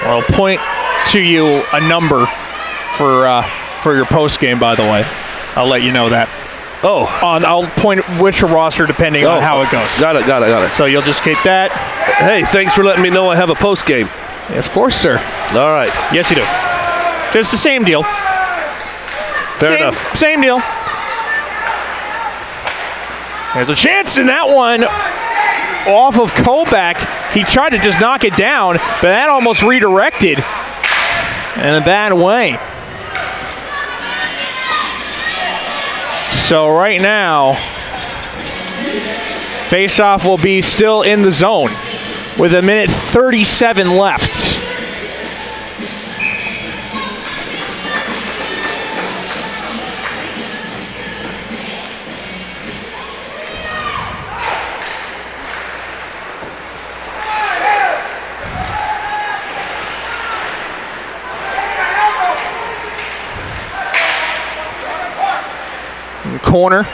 I'll point to you a number for your post game. By the way, I'll let you know that. Oh, I'll point which roster depending on how it goes. Got it. So you'll just keep that. Hey, thanks for letting me know I have a post game. Of course, sir. All right. Yes, you do. Just the same deal. Fair enough. Same deal. There's a chance in that one off of Kovac. He tried to just knock it down, but that almost redirected in a bad way. So right now, face-off will be still in the zone with 1:37 left. Corner.